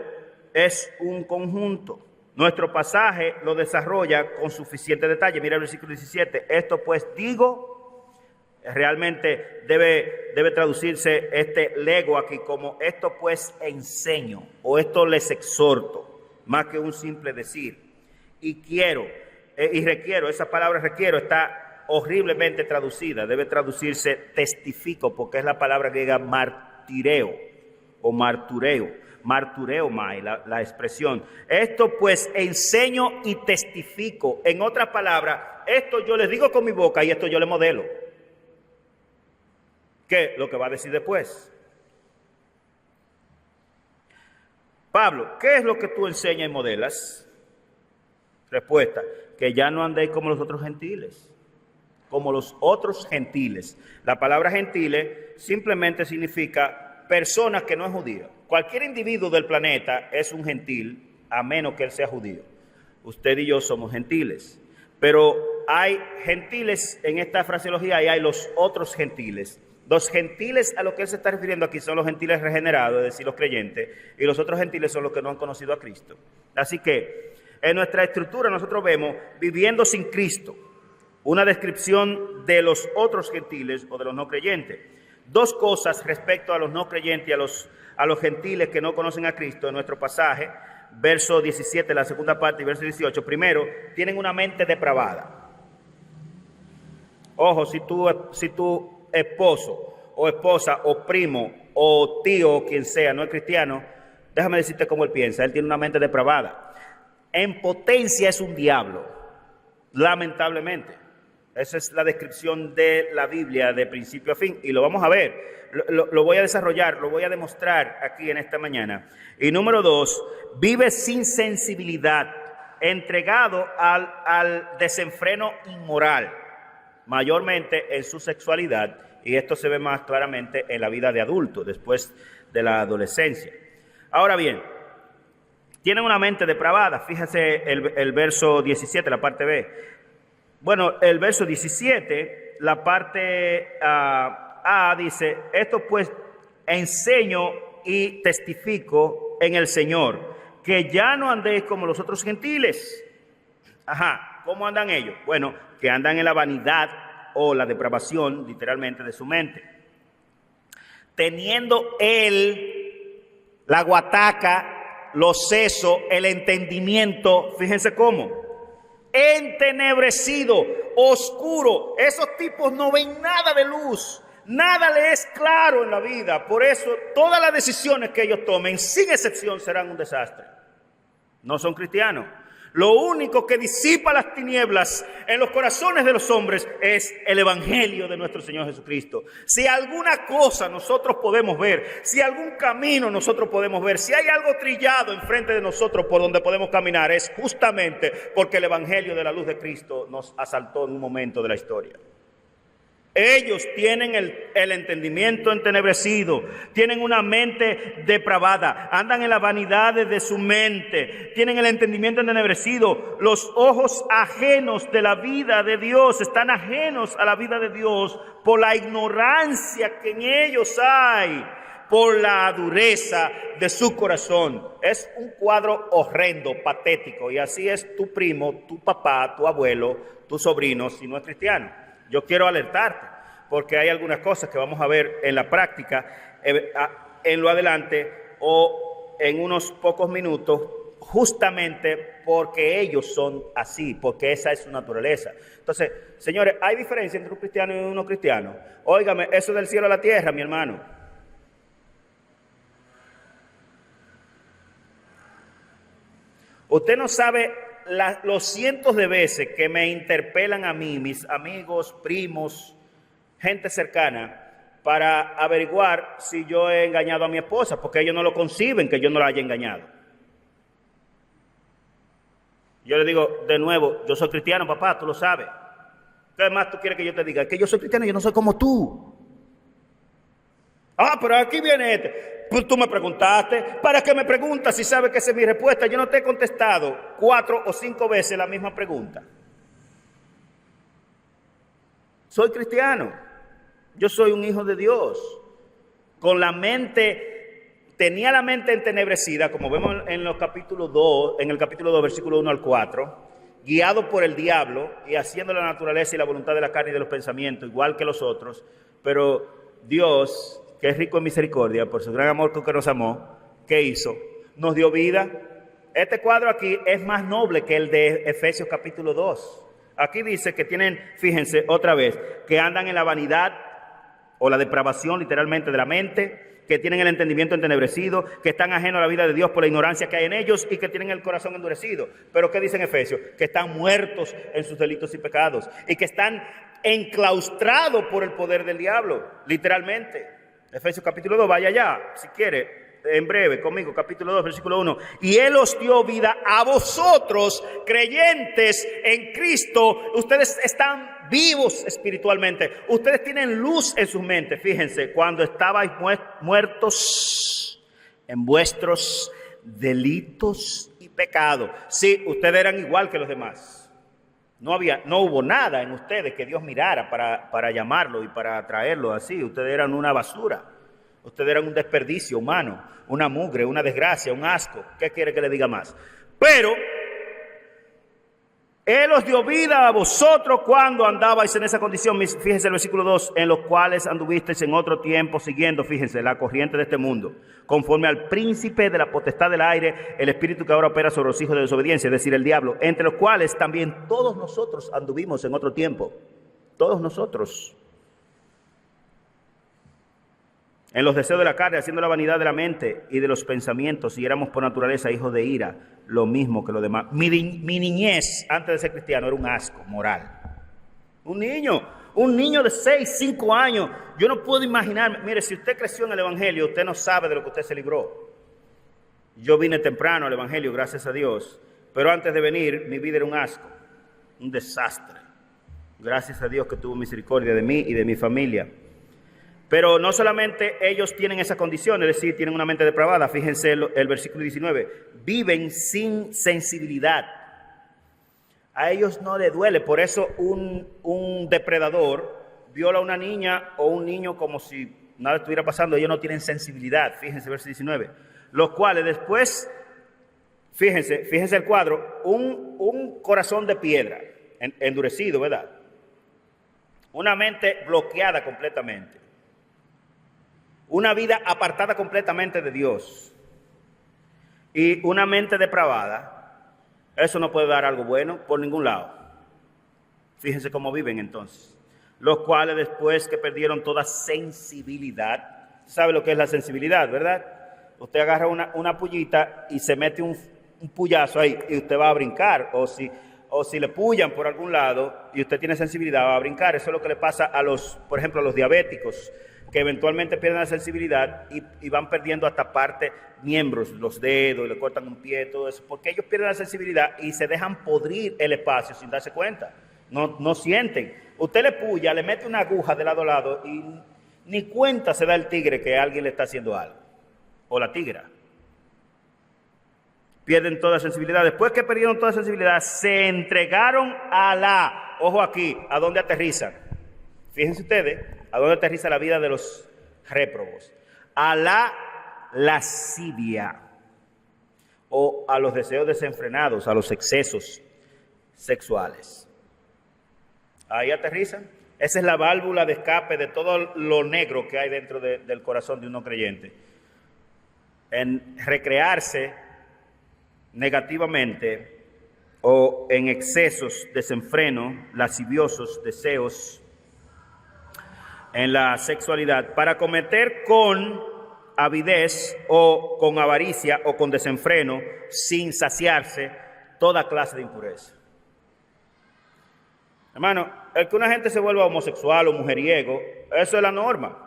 es un conjunto. Nuestro pasaje lo desarrolla con suficiente detalle. Mira el versículo 17. Esto pues digo. Realmente debe traducirse este lego aquí como esto pues enseño, o esto les exhorto, más que un simple decir. Y requiero, esa palabra requiero está horriblemente traducida, debe traducirse testifico, porque es la palabra griega martireo o martureo mai, la expresión. Esto pues enseño y testifico. En otras palabras, esto yo les digo con mi boca y esto yo les modelo. ¿Qué? Lo que va a decir después. Pablo, ¿qué es lo que tú enseñas y modelas? Respuesta, que ya no andéis como los otros gentiles. Como los otros gentiles. La palabra gentile simplemente significa persona que no es judía. Cualquier individuo del planeta es un gentil, a menos que él sea judío. Usted y yo somos gentiles. Pero hay gentiles en esta fraseología y hay los otros gentiles. Los gentiles a los que él se está refiriendo aquí son los gentiles regenerados, es decir, los creyentes, y los otros gentiles son los que no han conocido a Cristo. Así que en nuestra estructura nosotros vemos viviendo sin Cristo, una descripción de los otros gentiles o de los no creyentes. Dos cosas respecto a los no creyentes y a los gentiles que no conocen a Cristo en nuestro pasaje, verso 17, la segunda parte, y verso 18. Primero, tienen una mente depravada. Ojo, si tu esposo o esposa o primo o tío o quien sea no es cristiano, déjame decirte cómo él piensa. Él tiene una mente depravada. En potencia es un diablo, lamentablemente. Esa es la descripción de la Biblia de principio a fin, y lo vamos a ver. Lo voy a desarrollar, lo voy a demostrar aquí en esta mañana. Y número dos, vive sin sensibilidad, entregado al desenfreno inmoral, mayormente en su sexualidad, y esto se ve más claramente en la vida de adulto, después de la adolescencia. Ahora bien, tienen una mente depravada. Fíjese el verso 17, la parte B. Bueno, el verso 17, la parte A dice, esto pues enseño y testifico en el Señor, que ya no andéis como los otros gentiles. Ajá, ¿cómo andan ellos? Bueno, que andan en la vanidad o la depravación, literalmente, de su mente. Teniendo la guataca, los sesos, el entendimiento, fíjense cómo, entenebrecido, oscuro. Esos tipos no ven nada de luz, nada les es claro en la vida. Por eso todas las decisiones que ellos tomen, sin excepción, serán un desastre. No son cristianos. Lo único que disipa las tinieblas en los corazones de los hombres es el evangelio de nuestro Señor Jesucristo. Si alguna cosa nosotros podemos ver, si algún camino nosotros podemos ver, si hay algo trillado enfrente de nosotros por donde podemos caminar, es justamente porque el evangelio de la luz de Cristo nos asaltó en un momento de la historia. Ellos tienen el entendimiento entenebrecido, tienen una mente depravada, andan en la vanidad de su mente, tienen el entendimiento entenebrecido, los ojos ajenos de la vida de Dios, están ajenos a la vida de Dios por la ignorancia que en ellos hay, por la dureza de su corazón. Es un cuadro horrendo, patético, y así es tu primo, tu papá, tu abuelo, tu sobrino, si no es cristiano. Yo quiero alertarte, porque hay algunas cosas que vamos a ver en la práctica, en lo adelante o en unos pocos minutos, justamente porque ellos son así, porque esa es su naturaleza. Entonces, señores, ¿hay diferencia entre un cristiano y un no cristiano? Óigame, eso del cielo a la tierra, mi hermano. Usted no sabe los cientos de veces que me interpelan a mí, mis amigos, primos, gente cercana, para averiguar si yo he engañado a mi esposa, porque ellos no lo conciben que yo no la haya engañado. Yo le digo, de nuevo, yo soy cristiano, papá, tú lo sabes. ¿Qué más tú quieres que yo te diga? Es que yo soy cristiano, yo no soy como tú. Ah, pero aquí viene este. Pues tú me preguntaste, ¿para qué me preguntas si sabes que esa es mi respuesta? Yo no te he contestado 4 o 5 veces la misma pregunta. Soy cristiano, yo soy un hijo de Dios, tenía la mente entenebrecida, como vemos en el capítulo 2, versículo 1 al 4, guiado por el diablo y haciendo la naturaleza y la voluntad de la carne y de los pensamientos, igual que los otros, pero Dios, que es rico en misericordia, por su gran amor con que nos amó, ¿qué hizo? Nos dio vida. Este cuadro aquí es más noble que el de Efesios capítulo 2. Aquí dice que tienen, fíjense otra vez, que andan en la vanidad o la depravación literalmente de la mente, que tienen el entendimiento entenebrecido, que están ajenos a la vida de Dios por la ignorancia que hay en ellos y que tienen el corazón endurecido. Pero ¿qué dice en Efesios? Que están muertos en sus delitos y pecados y que están enclaustrados por el poder del diablo, literalmente. Efesios capítulo 2, vaya allá, si quiere, en breve, conmigo, capítulo 2, versículo 1. Y Él os dio vida a vosotros, creyentes en Cristo. Ustedes están vivos espiritualmente. Ustedes tienen luz en sus mentes. Fíjense, cuando estabais muertos en vuestros delitos y pecados. Sí, ustedes eran igual que los demás. No hubo nada en ustedes que Dios mirara para llamarlo y para traerlo así. Ustedes eran una basura. Ustedes eran un desperdicio humano, una mugre, una desgracia, un asco. ¿Qué quiere que le diga más? Pero Él os dio vida a vosotros cuando andabais en esa condición. Fíjense el versículo 2, en los cuales anduvisteis en otro tiempo siguiendo, fíjense, la corriente de este mundo, conforme al príncipe de la potestad del aire, el espíritu que ahora opera sobre los hijos de desobediencia, es decir, el diablo, entre los cuales también todos nosotros anduvimos en otro tiempo. Todos nosotros. En los deseos de la carne, haciendo la vanidad de la mente y de los pensamientos, y éramos por naturaleza hijos de ira, lo mismo que los demás. Mi niñez, antes de ser cristiano, era un asco moral. Un niño de 6, 5 años. Yo no puedo imaginarme. Mire, si usted creció en el Evangelio, usted no sabe de lo que usted se libró. Yo vine temprano al Evangelio, gracias a Dios. Pero antes de venir, mi vida era un asco, un desastre. Gracias a Dios que tuvo misericordia de mí y de mi familia. Pero no solamente ellos tienen esa condición, es decir, tienen una mente depravada. Fíjense el versículo 19. Viven sin sensibilidad. A ellos no les duele. Por eso un depredador viola a una niña o un niño como si nada estuviera pasando. Ellos no tienen sensibilidad. Fíjense versículo 19. Los cuales después, fíjense el cuadro, un corazón de piedra, endurecido, ¿verdad? Una mente bloqueada completamente. Una vida apartada completamente de Dios y una mente depravada, eso no puede dar algo bueno por ningún lado. Fíjense cómo viven entonces. Los cuales después que perdieron toda sensibilidad, ¿sabe lo que es la sensibilidad, verdad? Usted agarra una pullita y se mete un puyazo ahí y usted va a brincar, o si le pullan por algún lado y usted tiene sensibilidad, va a brincar. Eso es lo que le pasa a por ejemplo, a los diabéticos, que eventualmente pierden la sensibilidad y van perdiendo hasta miembros, los dedos, y le cortan un pie, todo eso, porque ellos pierden la sensibilidad y se dejan podrir el espacio sin darse cuenta. No sienten. Usted le puya, le mete una aguja de lado a lado y ni cuenta se da el tigre que alguien le está haciendo algo, o la tigra. Pierden toda sensibilidad. Después que perdieron toda sensibilidad, se entregaron ojo aquí, ¿a dónde aterrizan? Fíjense ustedes, ¿a dónde aterriza la vida de los réprobos? A la lascivia, o a los deseos desenfrenados, a los excesos sexuales. Ahí aterrizan. Esa es la válvula de escape de todo lo negro que hay dentro del corazón de un no creyente. En recrearse negativamente o en excesos, desenfreno, lasciviosos, deseos en la sexualidad, para cometer con avidez o con avaricia o con desenfreno, sin saciarse, toda clase de impureza. Hermano, el que una gente se vuelva homosexual o mujeriego, eso es la norma.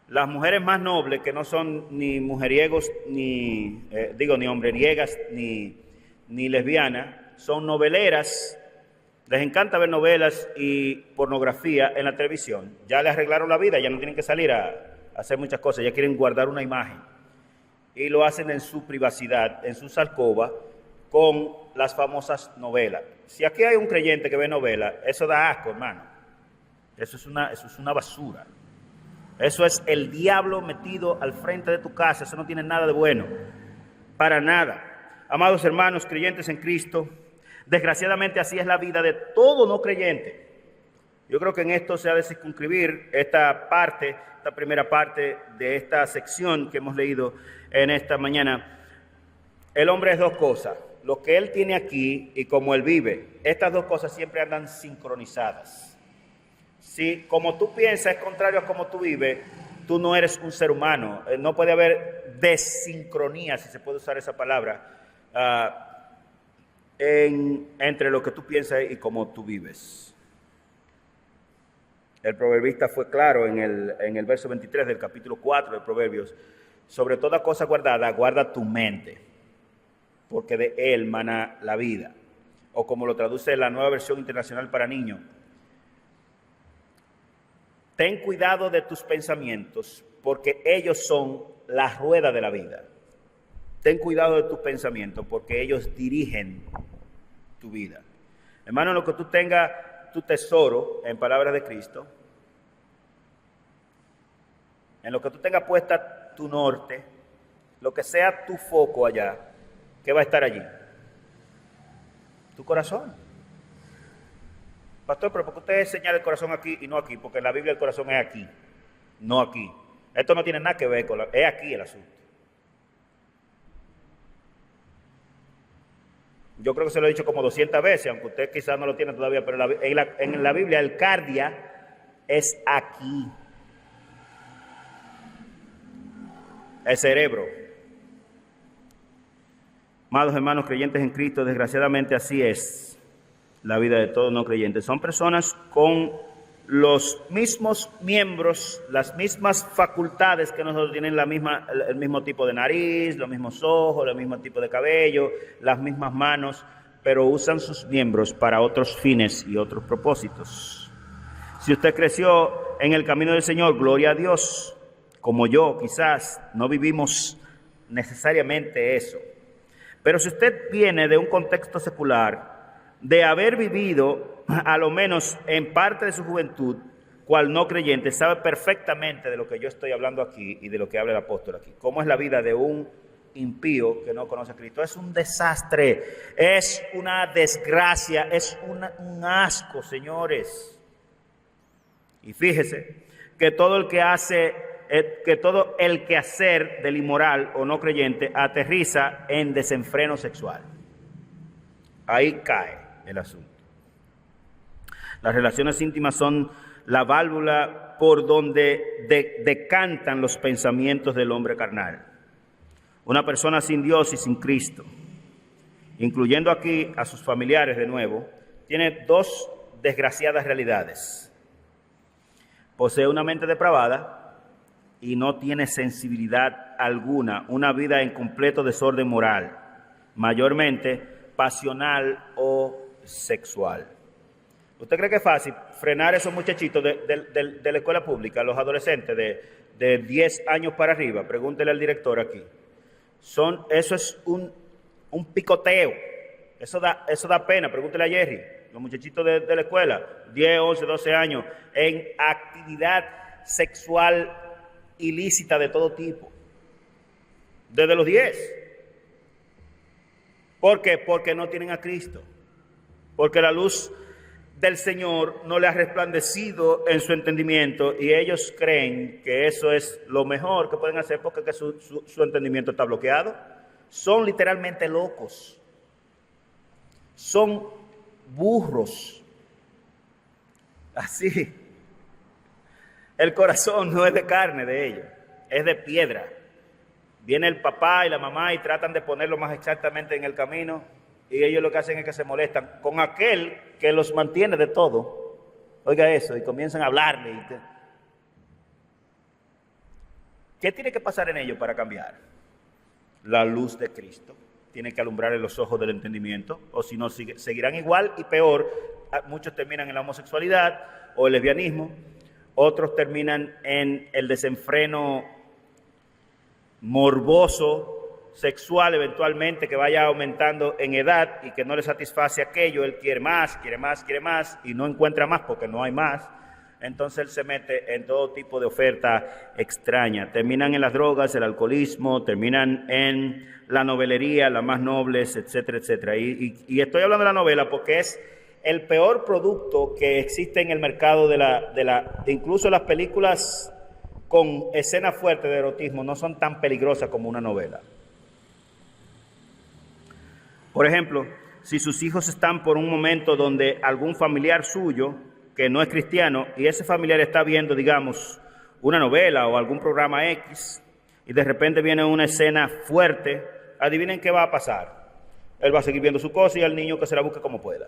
Las mujeres más nobles, que no son ni mujeriegos, ni hombreriegas, ni lesbianas, son noveleras. Les encanta ver novelas y pornografía en la televisión. Ya les arreglaron la vida, ya no tienen que salir a hacer muchas cosas, ya quieren guardar una imagen. Y lo hacen en su privacidad, en sus alcobas, con las famosas novelas. Si aquí hay un creyente que ve novelas, eso da asco, hermano. Eso es una basura. Eso es el diablo metido al frente de tu casa. Eso no tiene nada de bueno. Para nada. Amados hermanos, creyentes en Cristo, desgraciadamente así es la vida de todo no creyente. Yo creo que en esto se ha de circunscribir esta primera parte de esta sección que hemos leído en esta mañana. El hombre es dos cosas, lo que él tiene aquí y cómo él vive. Estas dos cosas siempre andan sincronizadas. Si como tú piensas es contrario a cómo tú vives, tú no eres un ser humano. No puede haber desincronía, si se puede usar esa palabra, entre lo que tú piensas y cómo tú vives. El proverbista fue claro en el verso 23 del capítulo 4 de Proverbios. Sobre toda cosa guardada, guarda tu mente, porque de él mana la vida. O como lo traduce la Nueva Versión Internacional para Niños: ten cuidado de tus pensamientos, porque ellos son la rueda de la vida. Ten cuidado de tus pensamientos, porque ellos dirigen tu vida. Hermano, lo que tú tengas tu tesoro, en palabras de Cristo, en lo que tú tengas puesta tu norte, lo que sea tu foco allá, ¿qué va a estar allí? Tu corazón. Pastor, pero ¿por qué usted señala el corazón aquí y no aquí? Porque en la Biblia el corazón es aquí, no aquí. Esto no tiene nada que ver con es aquí el asunto. Yo creo que se lo he dicho como 200 veces, aunque usted quizás no lo tiene todavía, pero en la Biblia el cardia es aquí. El cerebro. Amados hermanos creyentes en Cristo, desgraciadamente así es la vida de todos no creyentes. Son personas con los mismos miembros, las mismas facultades que nosotros, tienen el mismo tipo de nariz, los mismos ojos, el mismo tipo de cabello, las mismas manos, pero usan sus miembros para otros fines y otros propósitos. Si usted creció en el camino del Señor, gloria a Dios. Como yo, quizás no vivimos necesariamente eso. Pero si usted viene de un contexto secular, de haber vivido, a lo menos en parte de su juventud, cual no creyente, sabe perfectamente de lo que yo estoy hablando aquí y de lo que habla el apóstol aquí. Cómo es la vida de un impío que no conoce a Cristo. Es un desastre, es una desgracia, es un asco, señores. Y fíjese que todo el quehacer del inmoral o no creyente aterriza en desenfreno sexual. Ahí cae el asunto. Las relaciones íntimas son la válvula por donde decantan los pensamientos del hombre carnal. Una persona sin Dios y sin Cristo, incluyendo aquí a sus familiares de nuevo, tiene dos desgraciadas realidades. Posee una mente depravada y no tiene sensibilidad alguna, una vida en completo desorden moral, mayormente pasional o sexual. ¿Usted cree que es fácil frenar a esos muchachitos de la escuela pública, los adolescentes de 10 años para arriba? Pregúntele al director aquí. Eso es un picoteo. Eso da pena. Pregúntele a Jerry. Los muchachitos de la escuela, 10, 11, 12 años, en actividad sexual ilícita de todo tipo. Desde los 10. ¿Por qué? Porque no tienen a Cristo. Porque la luz del Señor no le ha resplandecido en su entendimiento y ellos creen que eso es lo mejor que pueden hacer porque que su entendimiento está bloqueado. Son literalmente locos. Son burros. Así. El corazón no es de carne de ellos, es de piedra. Viene el papá y la mamá y tratan de ponerlo más exactamente en el camino y ellos lo que hacen es que se molestan con aquel que los mantiene de todo. Oiga eso, y comienzan a hablarle. ¿Qué tiene que pasar en ellos para cambiar? La luz de Cristo. Tiene que alumbrar en los ojos del entendimiento, o si no, seguirán igual y peor. Muchos terminan en la homosexualidad o el lesbianismo, otros terminan en el desenfreno morboso, sexual eventualmente, que vaya aumentando en edad y que no le satisface aquello. Él quiere más, quiere más, quiere más y no encuentra más porque no hay más. Entonces él se mete en todo tipo de oferta extraña. Terminan en las drogas, el alcoholismo, terminan en la novelería, las más nobles, etcétera, etcétera. Y estoy hablando de la novela porque es el peor producto que existe en el mercado incluso las películas con escenas fuertes de erotismo no son tan peligrosas como una novela. Por ejemplo, si sus hijos están por un momento donde algún familiar suyo que no es cristiano y ese familiar está viendo, digamos, una novela o algún programa X y de repente viene una escena fuerte, adivinen qué va a pasar. Él va a seguir viendo su cosa y al niño que se la busque como pueda.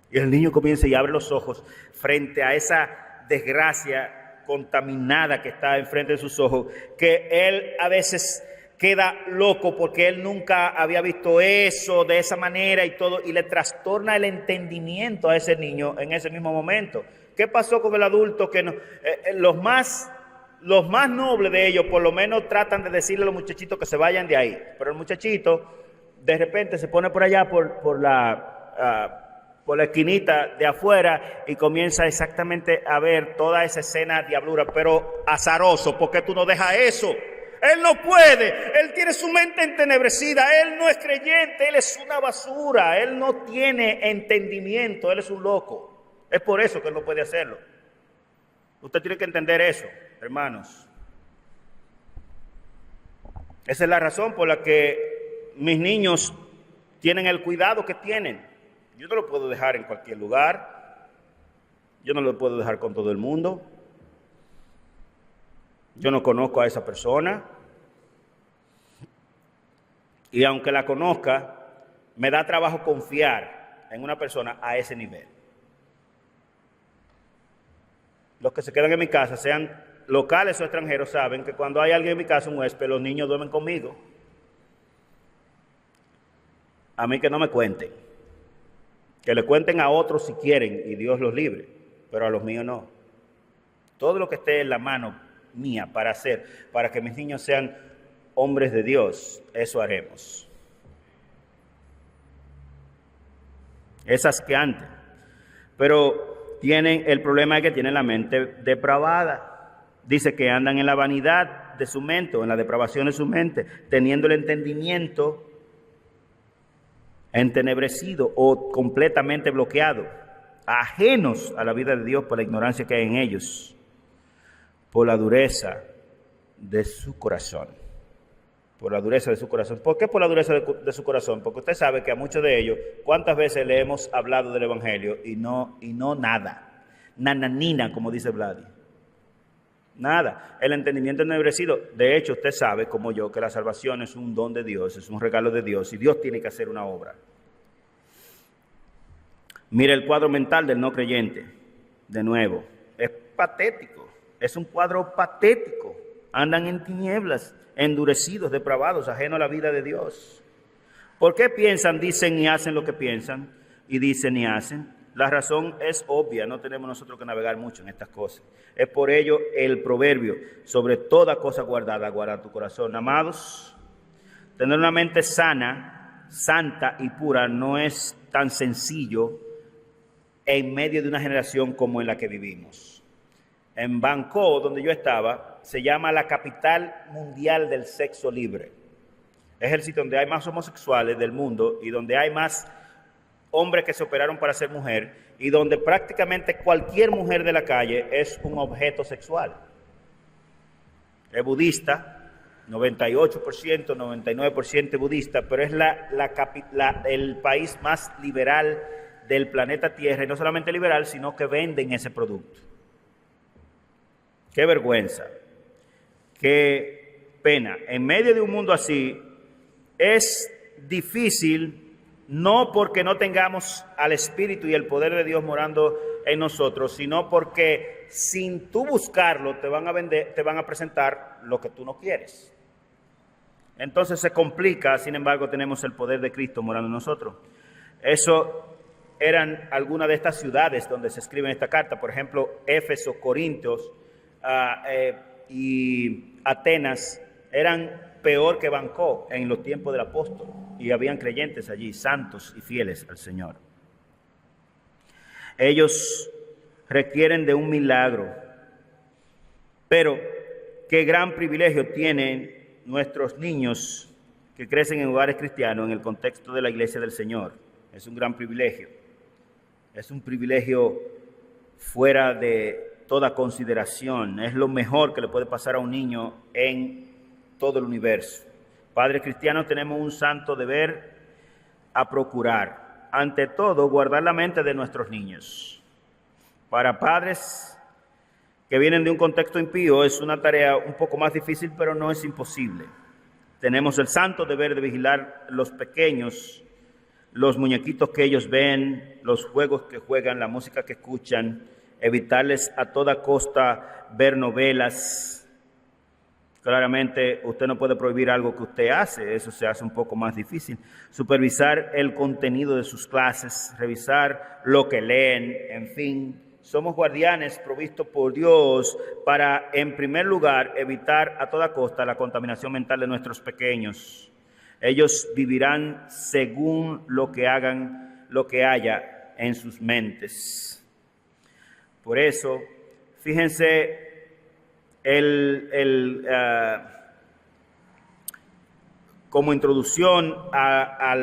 Y el niño comienza y abre los ojos frente a esa desgracia contaminada que está enfrente de sus ojos, que él a veces queda loco porque él nunca había visto eso de esa manera y todo, y le trastorna el entendimiento a ese niño en ese mismo momento. ¿Qué pasó con el adulto? Que no, los más nobles de ellos por lo menos tratan de decirle a los muchachitos que se vayan de ahí, pero el muchachito de repente se pone por allá por la esquinita de afuera y comienza exactamente a ver toda esa escena diablura, pero azaroso. ¿Por qué tú no dejas eso? Él no puede, él tiene su mente entenebrecida, él no es creyente, él es una basura, él no tiene entendimiento, él es un loco. Es por eso que él no puede hacerlo. Usted tiene que entender eso, hermanos. Esa es la razón por la que mis niños tienen el cuidado que tienen. Yo no lo puedo dejar en cualquier lugar, yo no lo puedo dejar con todo el mundo. Yo no conozco a esa persona y aunque la conozca, me da trabajo confiar en una persona a ese nivel. Los que se quedan en mi casa, sean locales o extranjeros, saben que cuando hay alguien en mi casa, un huésped, los niños duermen conmigo. A mí que no me cuenten. Que le cuenten a otros si quieren y Dios los libre, pero a los míos no. Todo lo que esté en la mano mía para hacer, para que mis niños sean hombres de Dios, eso haremos. Esas que antes. Pero el problema es que tienen la mente depravada. Dice que andan en la vanidad de su mente o en la depravación de su mente, teniendo el entendimiento entenebrecido o completamente bloqueado, ajenos a la vida de Dios por la ignorancia que hay en ellos, por la dureza de su corazón. Por la dureza de su corazón. ¿Por qué por la dureza de su corazón? Porque usted sabe que a muchos de ellos, ¿cuántas veces le hemos hablado del Evangelio y no nada? Nananina, como dice Vladi. Nada. El entendimiento ennegrecido. De hecho, usted sabe, como yo, que la salvación es un don de Dios, es un regalo de Dios, y Dios tiene que hacer una obra. Mire el cuadro mental del no creyente. De nuevo, es patético. Es un cuadro patético. Andan en tinieblas, endurecidos, depravados, ajenos a la vida de Dios. ¿Por qué piensan, dicen y hacen lo que piensan? Y dicen y hacen. La razón es obvia, no tenemos nosotros que navegar mucho en estas cosas. Es por ello el proverbio, sobre toda cosa guardada, guarda tu corazón. Amados, tener una mente sana, santa y pura no es tan sencillo en medio de una generación como en la que vivimos. En Bangkok, donde yo estaba, se llama la capital mundial del sexo libre. Es el sitio donde hay más homosexuales del mundo y donde hay más hombres que se operaron para ser mujer y donde prácticamente cualquier mujer de la calle es un objeto sexual. Es budista, 98%, 99% budista, pero es el país más liberal del planeta Tierra, y no solamente liberal, sino que venden ese producto. Qué vergüenza, qué pena. En medio de un mundo así, es difícil, no porque no tengamos al Espíritu y el poder de Dios morando en nosotros, sino porque sin tú buscarlo te van a presentar lo que tú no quieres. Entonces se complica, sin embargo tenemos el poder de Cristo morando en nosotros. Eso eran algunas de estas ciudades donde se escribe esta carta, por ejemplo, Éfeso, Corintios, y Atenas eran peor que Bangkok en los tiempos del apóstol, y habían creyentes allí, santos y fieles al Señor. Ellos requieren de un milagro, pero qué gran privilegio tienen nuestros niños que crecen en hogares cristianos en el contexto de la iglesia del Señor. Es un gran privilegio, es un privilegio fuera de toda consideración, es lo mejor que le puede pasar a un niño en todo el universo. Padres cristianos tenemos un santo deber a procurar, ante todo, guardar la mente de nuestros niños. Para padres que vienen de un contexto impío es una tarea un poco más difícil, pero no es imposible. Tenemos el santo deber de vigilar los pequeños, los muñequitos que ellos ven, los juegos que juegan, la música que escuchan, evitarles a toda costa ver novelas. Claramente usted no puede prohibir algo que usted hace, eso se hace un poco más difícil. Supervisar el contenido de sus clases, revisar lo que leen, en fin. Somos guardianes provistos por Dios para, en primer lugar, evitar a toda costa la contaminación mental de nuestros pequeños. Ellos vivirán según lo que hagan, lo que haya en sus mentes. Por eso, fíjense como introducción a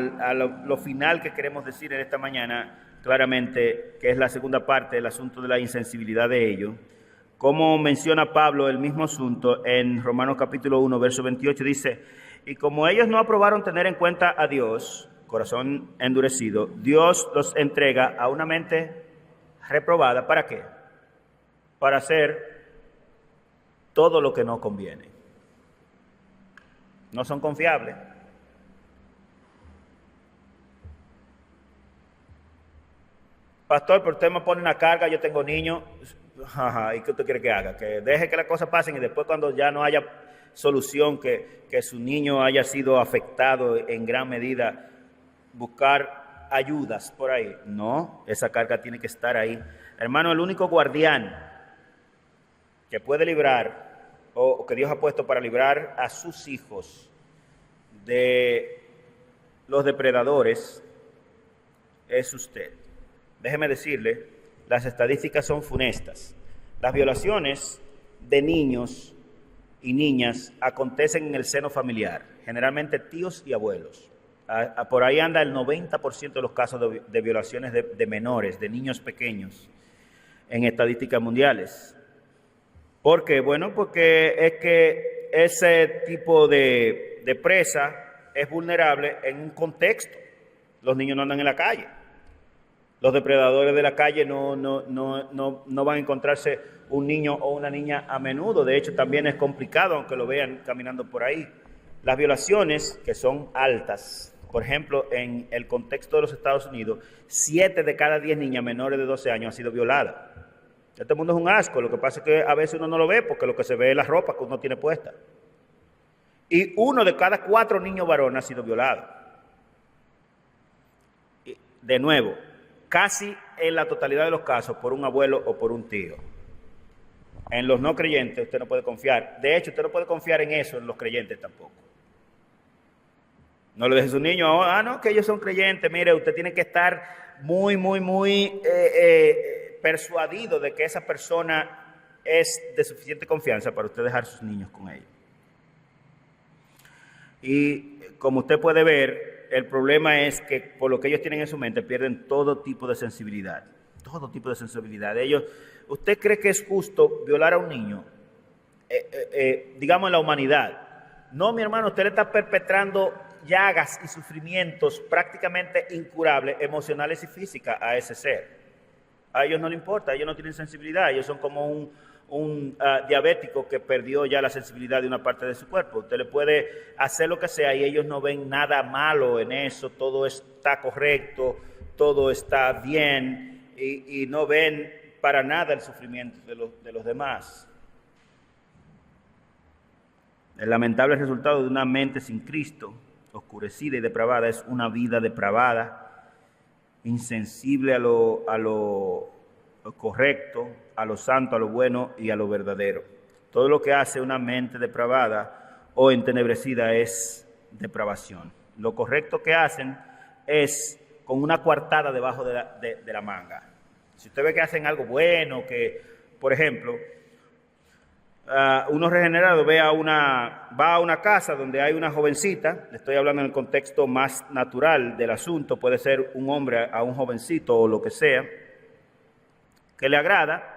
lo final que queremos decir en esta mañana, claramente, que es la segunda parte del asunto de la insensibilidad de ellos, como menciona Pablo el mismo asunto en Romanos capítulo 1, verso 28, dice, y como ellos no aprobaron tener en cuenta a Dios, corazón endurecido, Dios los entrega a una mente reprobada. ¿Para qué? Para hacer todo lo que no conviene. No son confiables. Pastor, pero usted me pone una carga, yo tengo niños. Ajá, ¿y qué usted quiere que haga? Que deje que las cosas pasen y después cuando ya no haya solución, que su niño haya sido afectado en gran medida, buscar ayudas por ahí. No, esa carga tiene que estar ahí. Hermano, el único guardián que puede librar o que Dios ha puesto para librar a sus hijos de los depredadores es usted. Déjeme decirle, las estadísticas son funestas. Las violaciones de niños y niñas acontecen en el seno familiar, generalmente tíos y abuelos. Por ahí anda el 90% de los casos de violaciones de menores, de niños pequeños, en estadísticas mundiales. ¿Por qué? Bueno, porque es que ese tipo de presa es vulnerable en un contexto. Los niños no andan en la calle. Los depredadores de la calle no van a encontrarse un niño o una niña a menudo. De hecho, también es complicado, aunque lo vean caminando por ahí. Las violaciones, que son altas, por ejemplo, en el contexto de los Estados Unidos, 7 de cada 10 niñas menores de 12 años han sido violadas. Este mundo es un asco, lo que pasa es que a veces uno no lo ve porque lo que se ve es la ropa que uno tiene puesta. Y 1 de cada 4 niños varones ha sido violado. Y, de nuevo, casi en la totalidad de los casos por un abuelo o por un tío. En los no creyentes usted no puede confiar. De hecho, usted no puede confiar en eso en los creyentes tampoco. No le deje a su niño, no, que ellos son creyentes. Mire, usted tiene que estar muy persuadido de que esa persona es de suficiente confianza para usted dejar sus niños con ellos. Y como usted puede ver, el problema es que por lo que ellos tienen en su mente pierden todo tipo de sensibilidad. Todo tipo de sensibilidad. ¿Usted cree que es justo violar a un niño? Digamos en la humanidad. No, mi hermano, usted le está perpetrando llagas y sufrimientos prácticamente incurables, emocionales y físicas a ese ser. A ellos no les importa, ellos no tienen sensibilidad, ellos son como un diabético que perdió ya la sensibilidad de una parte de su cuerpo. Usted le puede hacer lo que sea y ellos no ven nada malo en eso, todo está correcto, todo está bien y no ven para nada el sufrimiento de los demás. El lamentable resultado de una mente sin Cristo, oscurecida y depravada, es una vida depravada, insensible a lo correcto, a lo santo, a lo bueno y a lo verdadero. Todo lo que hace una mente depravada o entenebrecida es depravación. Lo correcto que hacen es con una coartada debajo de la manga. Si usted ve que hacen algo bueno, que, por ejemplo, uno regenerado va a una casa donde hay una jovencita, le estoy hablando en el contexto más natural del asunto, puede ser un hombre a un jovencito o lo que sea, que le agrada,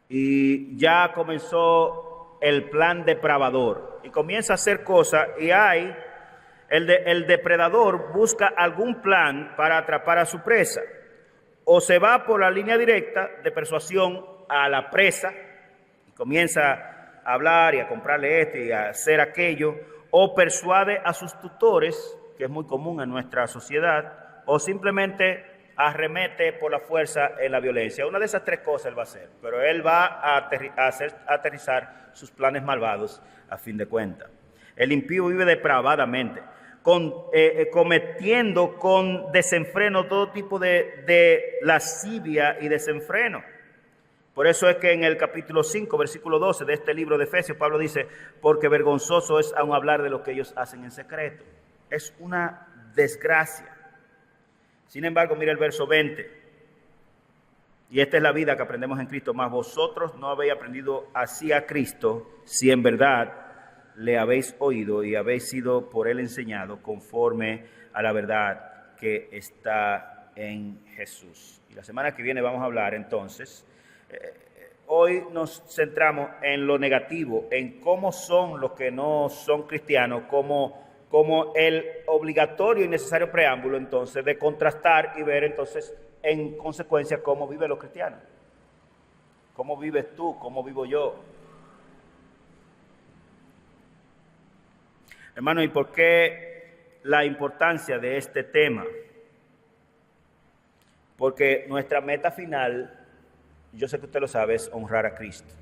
y ya comenzó el plan depravador, y comienza a hacer cosas, y el depredador busca algún plan para atrapar a su presa, o se va por la línea directa de persuasión a la presa, comienza a hablar y a comprarle esto y a hacer aquello, o persuade a sus tutores, que es muy común en nuestra sociedad, o simplemente arremete por la fuerza en la violencia. Una de esas 3 cosas él va a hacer, pero él va a hacer aterrizar sus planes malvados a fin de cuentas. El impío vive depravadamente, cometiendo con desenfreno todo tipo de lascivia y desenfreno. Por eso es que en el capítulo 5, versículo 12 de este libro de Efesios, Pablo dice, porque vergonzoso es aún hablar de lo que ellos hacen en secreto. Es una desgracia. Sin embargo, mira el verso 20. Y esta es la vida que aprendemos en Cristo. Mas vosotros no habéis aprendido así a Cristo, si en verdad le habéis oído y habéis sido por él enseñado conforme a la verdad que está en Jesús. Y la semana que viene vamos a hablar entonces, hoy nos centramos en lo negativo, en cómo son los que no son cristianos, como el obligatorio y necesario preámbulo entonces de contrastar y ver entonces en consecuencia cómo viven los cristianos. ¿Cómo vives tú? ¿Cómo vivo yo? Hermano, ¿y por qué la importancia de este tema? Porque nuestra meta final, yo sé que usted lo sabe, es honrar a Cristo.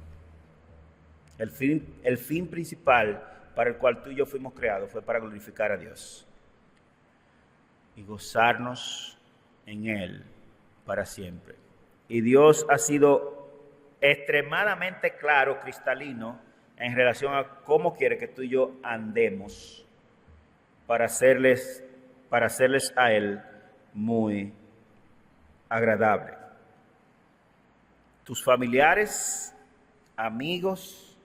El fin principal para el cual tú y yo fuimos creados fue para glorificar a Dios y gozarnos en Él para siempre. Y Dios ha sido extremadamente claro, cristalino, en relación a cómo quiere que tú y yo andemos para hacerles a Él muy agradable. Tus familiares, amigos,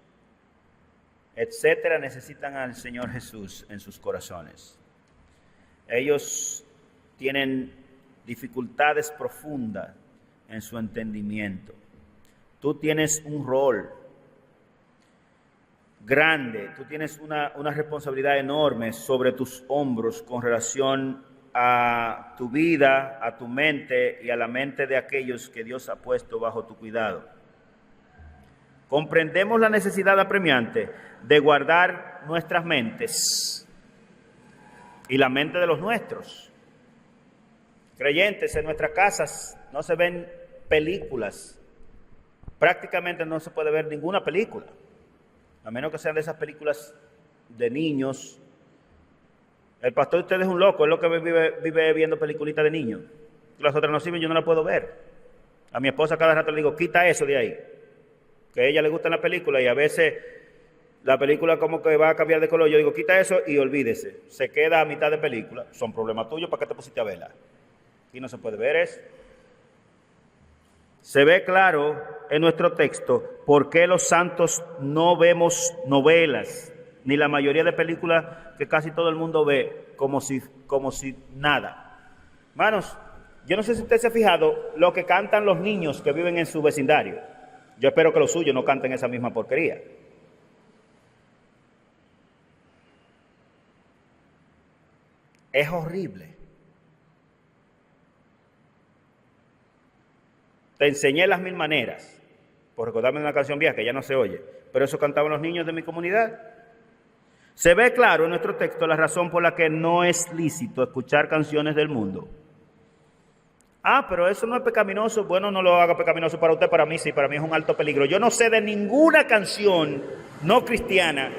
etcétera, necesitan al Señor Jesús en sus corazones. Ellos tienen dificultades profundas en su entendimiento. Tú tienes un rol grande, tú tienes una responsabilidad enorme sobre tus hombros con relación a tu vida, a tu mente y a la mente de aquellos que Dios ha puesto bajo tu cuidado. Comprendemos la necesidad apremiante de guardar nuestras mentes y la mente de los nuestros. Creyentes, en nuestras casas no se ven películas. Prácticamente no se puede ver ninguna película, a menos que sean de esas películas de niños. El pastor de ustedes es un loco, es lo que vive viendo peliculitas de niños. Las otras no sirven, yo no las puedo ver. A mi esposa cada rato le digo, quita eso de ahí. Que a ella le gusta la película y a veces la película como que va a cambiar de color. Yo digo, quita eso y olvídese. Se queda a mitad de película. Son problemas tuyos, ¿para qué te pusiste a verla? Aquí no se puede ver eso. Se ve claro en nuestro texto por qué los santos no vemos novelas, ni la mayoría de películas que casi todo el mundo ve, como si nada. Hermanos, yo no sé si usted se ha fijado lo que cantan los niños que viven en su vecindario. Yo espero que los suyos no canten esa misma porquería. Es horrible. Te enseñé las 1000 maneras, por recordarme de una canción vieja que ya no se oye, pero eso cantaban los niños de mi comunidad. Se ve claro en nuestro texto la razón por la que no es lícito escuchar canciones del mundo. Pero eso no es pecaminoso. Bueno, no lo haga pecaminoso para usted, para mí sí, para mí es un alto peligro. Yo no sé de ninguna canción no cristiana,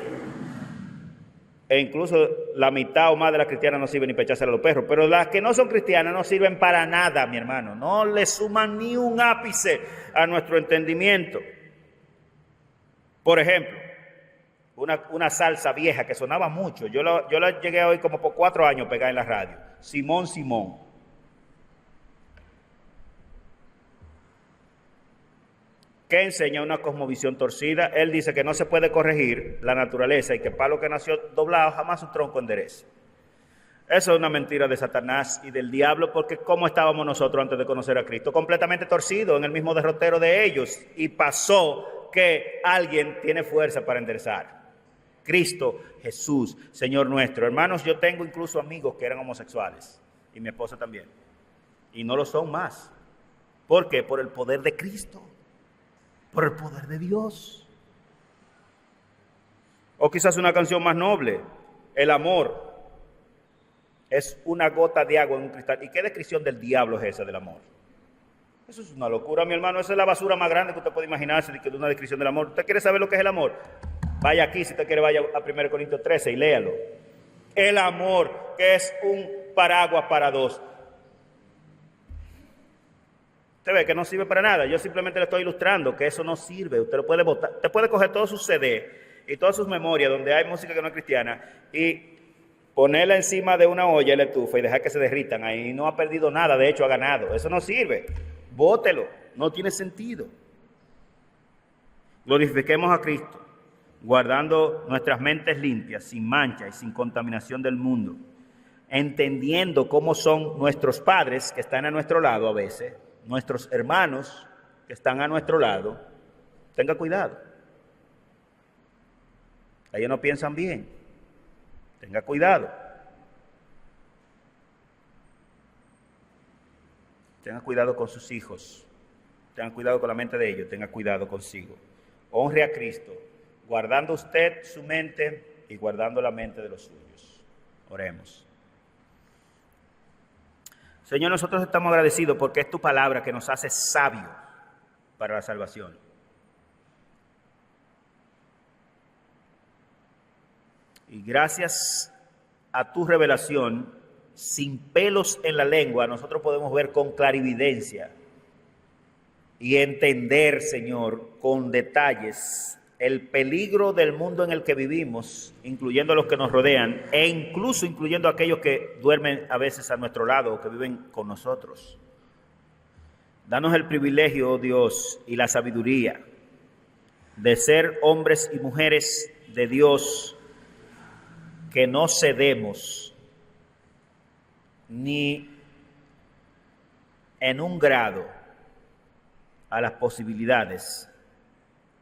e incluso la mitad o más de las cristianas no sirven ni para echársela a los perros, pero las que no son cristianas no sirven para nada, mi hermano. No le suman ni un ápice a nuestro entendimiento. Por ejemplo, una salsa vieja que sonaba mucho. Yo la llegué a oír como por 4 años pegada en la radio. Simón, Simón. ¿Qué enseña una cosmovisión torcida? Él dice que no se puede corregir la naturaleza y que palo que nació doblado jamás su tronco endereza. Eso es una mentira de Satanás y del diablo, porque ¿cómo estábamos nosotros antes de conocer a Cristo? Completamente torcidos en el mismo derrotero de ellos, y pasó que alguien tiene fuerza para enderezar. Cristo Jesús, Señor nuestro. Hermanos, yo tengo incluso amigos que eran homosexuales, y mi esposa también, y no lo son más. ¿Por qué? Por el poder de Cristo. Por el poder de Dios. O quizás una canción más noble, el amor es una gota de agua en un cristal. ¿Y qué descripción del diablo es esa del amor? Eso es una locura, mi hermano. Esa es la basura más grande que usted puede imaginarse de una descripción del amor. ¿Usted quiere saber lo que es el amor? Vaya aquí, si usted quiere, vaya a 1 Corintios 13 y léalo. El amor, que es un paraguas para dos. Usted ve que no sirve para nada. Yo simplemente le estoy ilustrando que eso no sirve. Usted lo puede botar. Usted puede coger todos sus CD y todas sus memorias donde hay música que no es cristiana y ponerla encima de una olla y la estufa y dejar que se derritan. Ahí no ha perdido nada, de hecho ha ganado. Eso no sirve. Bótelo. No tiene sentido. Glorifiquemos a Cristo. guardando nuestras mentes limpias, sin mancha y sin contaminación del mundo, entendiendo cómo son nuestros padres que están a nuestro lado a veces, nuestros hermanos que están a nuestro lado. Tenga cuidado. Ellos no piensan bien. Tenga cuidado. Tenga cuidado con sus hijos. Tenga cuidado con la mente de ellos. Tenga cuidado consigo. Honre a Cristo, guardando usted su mente y guardando la mente de los suyos. Oremos. Señor, nosotros estamos agradecidos porque es tu palabra que nos hace sabios para la salvación. Y gracias a tu revelación, sin pelos en la lengua, nosotros podemos ver con clarividencia y entender, Señor, con detalles el peligro del mundo en el que vivimos, incluyendo a los que nos rodean, e incluso incluyendo a aquellos que duermen a veces a nuestro lado o que viven con nosotros. Danos el privilegio, oh Dios, y la sabiduría de ser hombres y mujeres de Dios que no cedemos ni en un grado a las posibilidades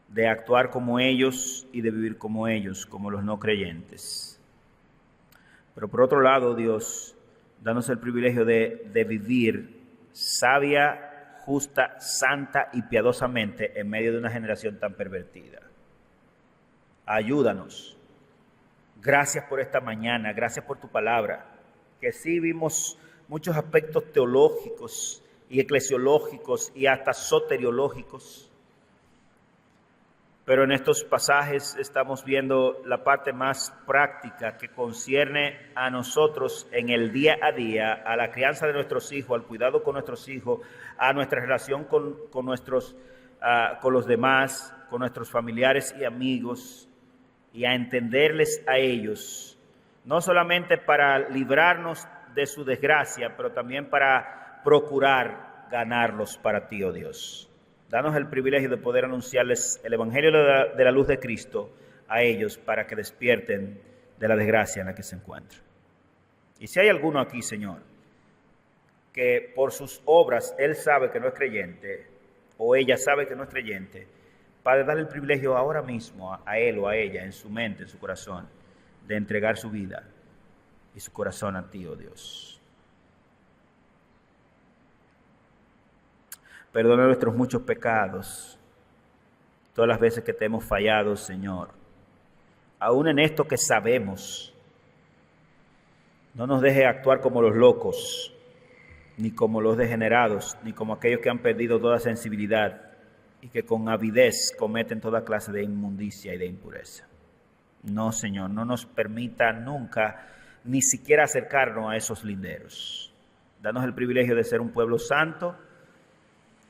de actuar como ellos y de vivir como ellos, como los no creyentes. Pero por otro lado, Dios, danos el privilegio de vivir sabia, justa, santa y piadosamente en medio de una generación tan pervertida. Ayúdanos. Gracias por esta mañana, gracias por tu palabra, que sí vimos muchos aspectos teológicos y eclesiológicos y hasta soteriológicos, pero en estos pasajes estamos viendo la parte más práctica que concierne a nosotros en el día a día, a la crianza de nuestros hijos, al cuidado con nuestros hijos, a nuestra relación con los demás, con nuestros familiares y amigos, y a entenderles a ellos, no solamente para librarnos de su desgracia, pero también para procurar ganarlos para ti, oh Dios. Danos el privilegio de poder anunciarles el Evangelio de la luz de Cristo a ellos para que despierten de la desgracia en la que se encuentran. Y si hay alguno aquí, Señor, que por sus obras él sabe que no es creyente, o ella sabe que no es creyente, Padre, dale el privilegio ahora mismo a él o a ella, en su mente, en su corazón, de entregar su vida y su corazón a ti, oh Dios. Perdona nuestros muchos pecados, todas las veces que te hemos fallado, Señor. Aún en esto que sabemos, no nos deje actuar como los locos, ni como los degenerados, ni como aquellos que han perdido toda sensibilidad y que con avidez cometen toda clase de inmundicia y de impureza. No, Señor, no nos permita nunca ni siquiera acercarnos a esos linderos. Danos el privilegio de ser un pueblo santo,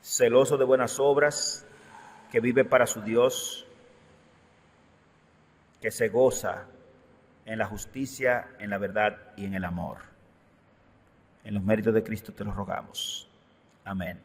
celoso de buenas obras, que vive para su Dios, que se goza en la justicia, en la verdad y en el amor. En los méritos de Cristo te lo rogamos. Amén.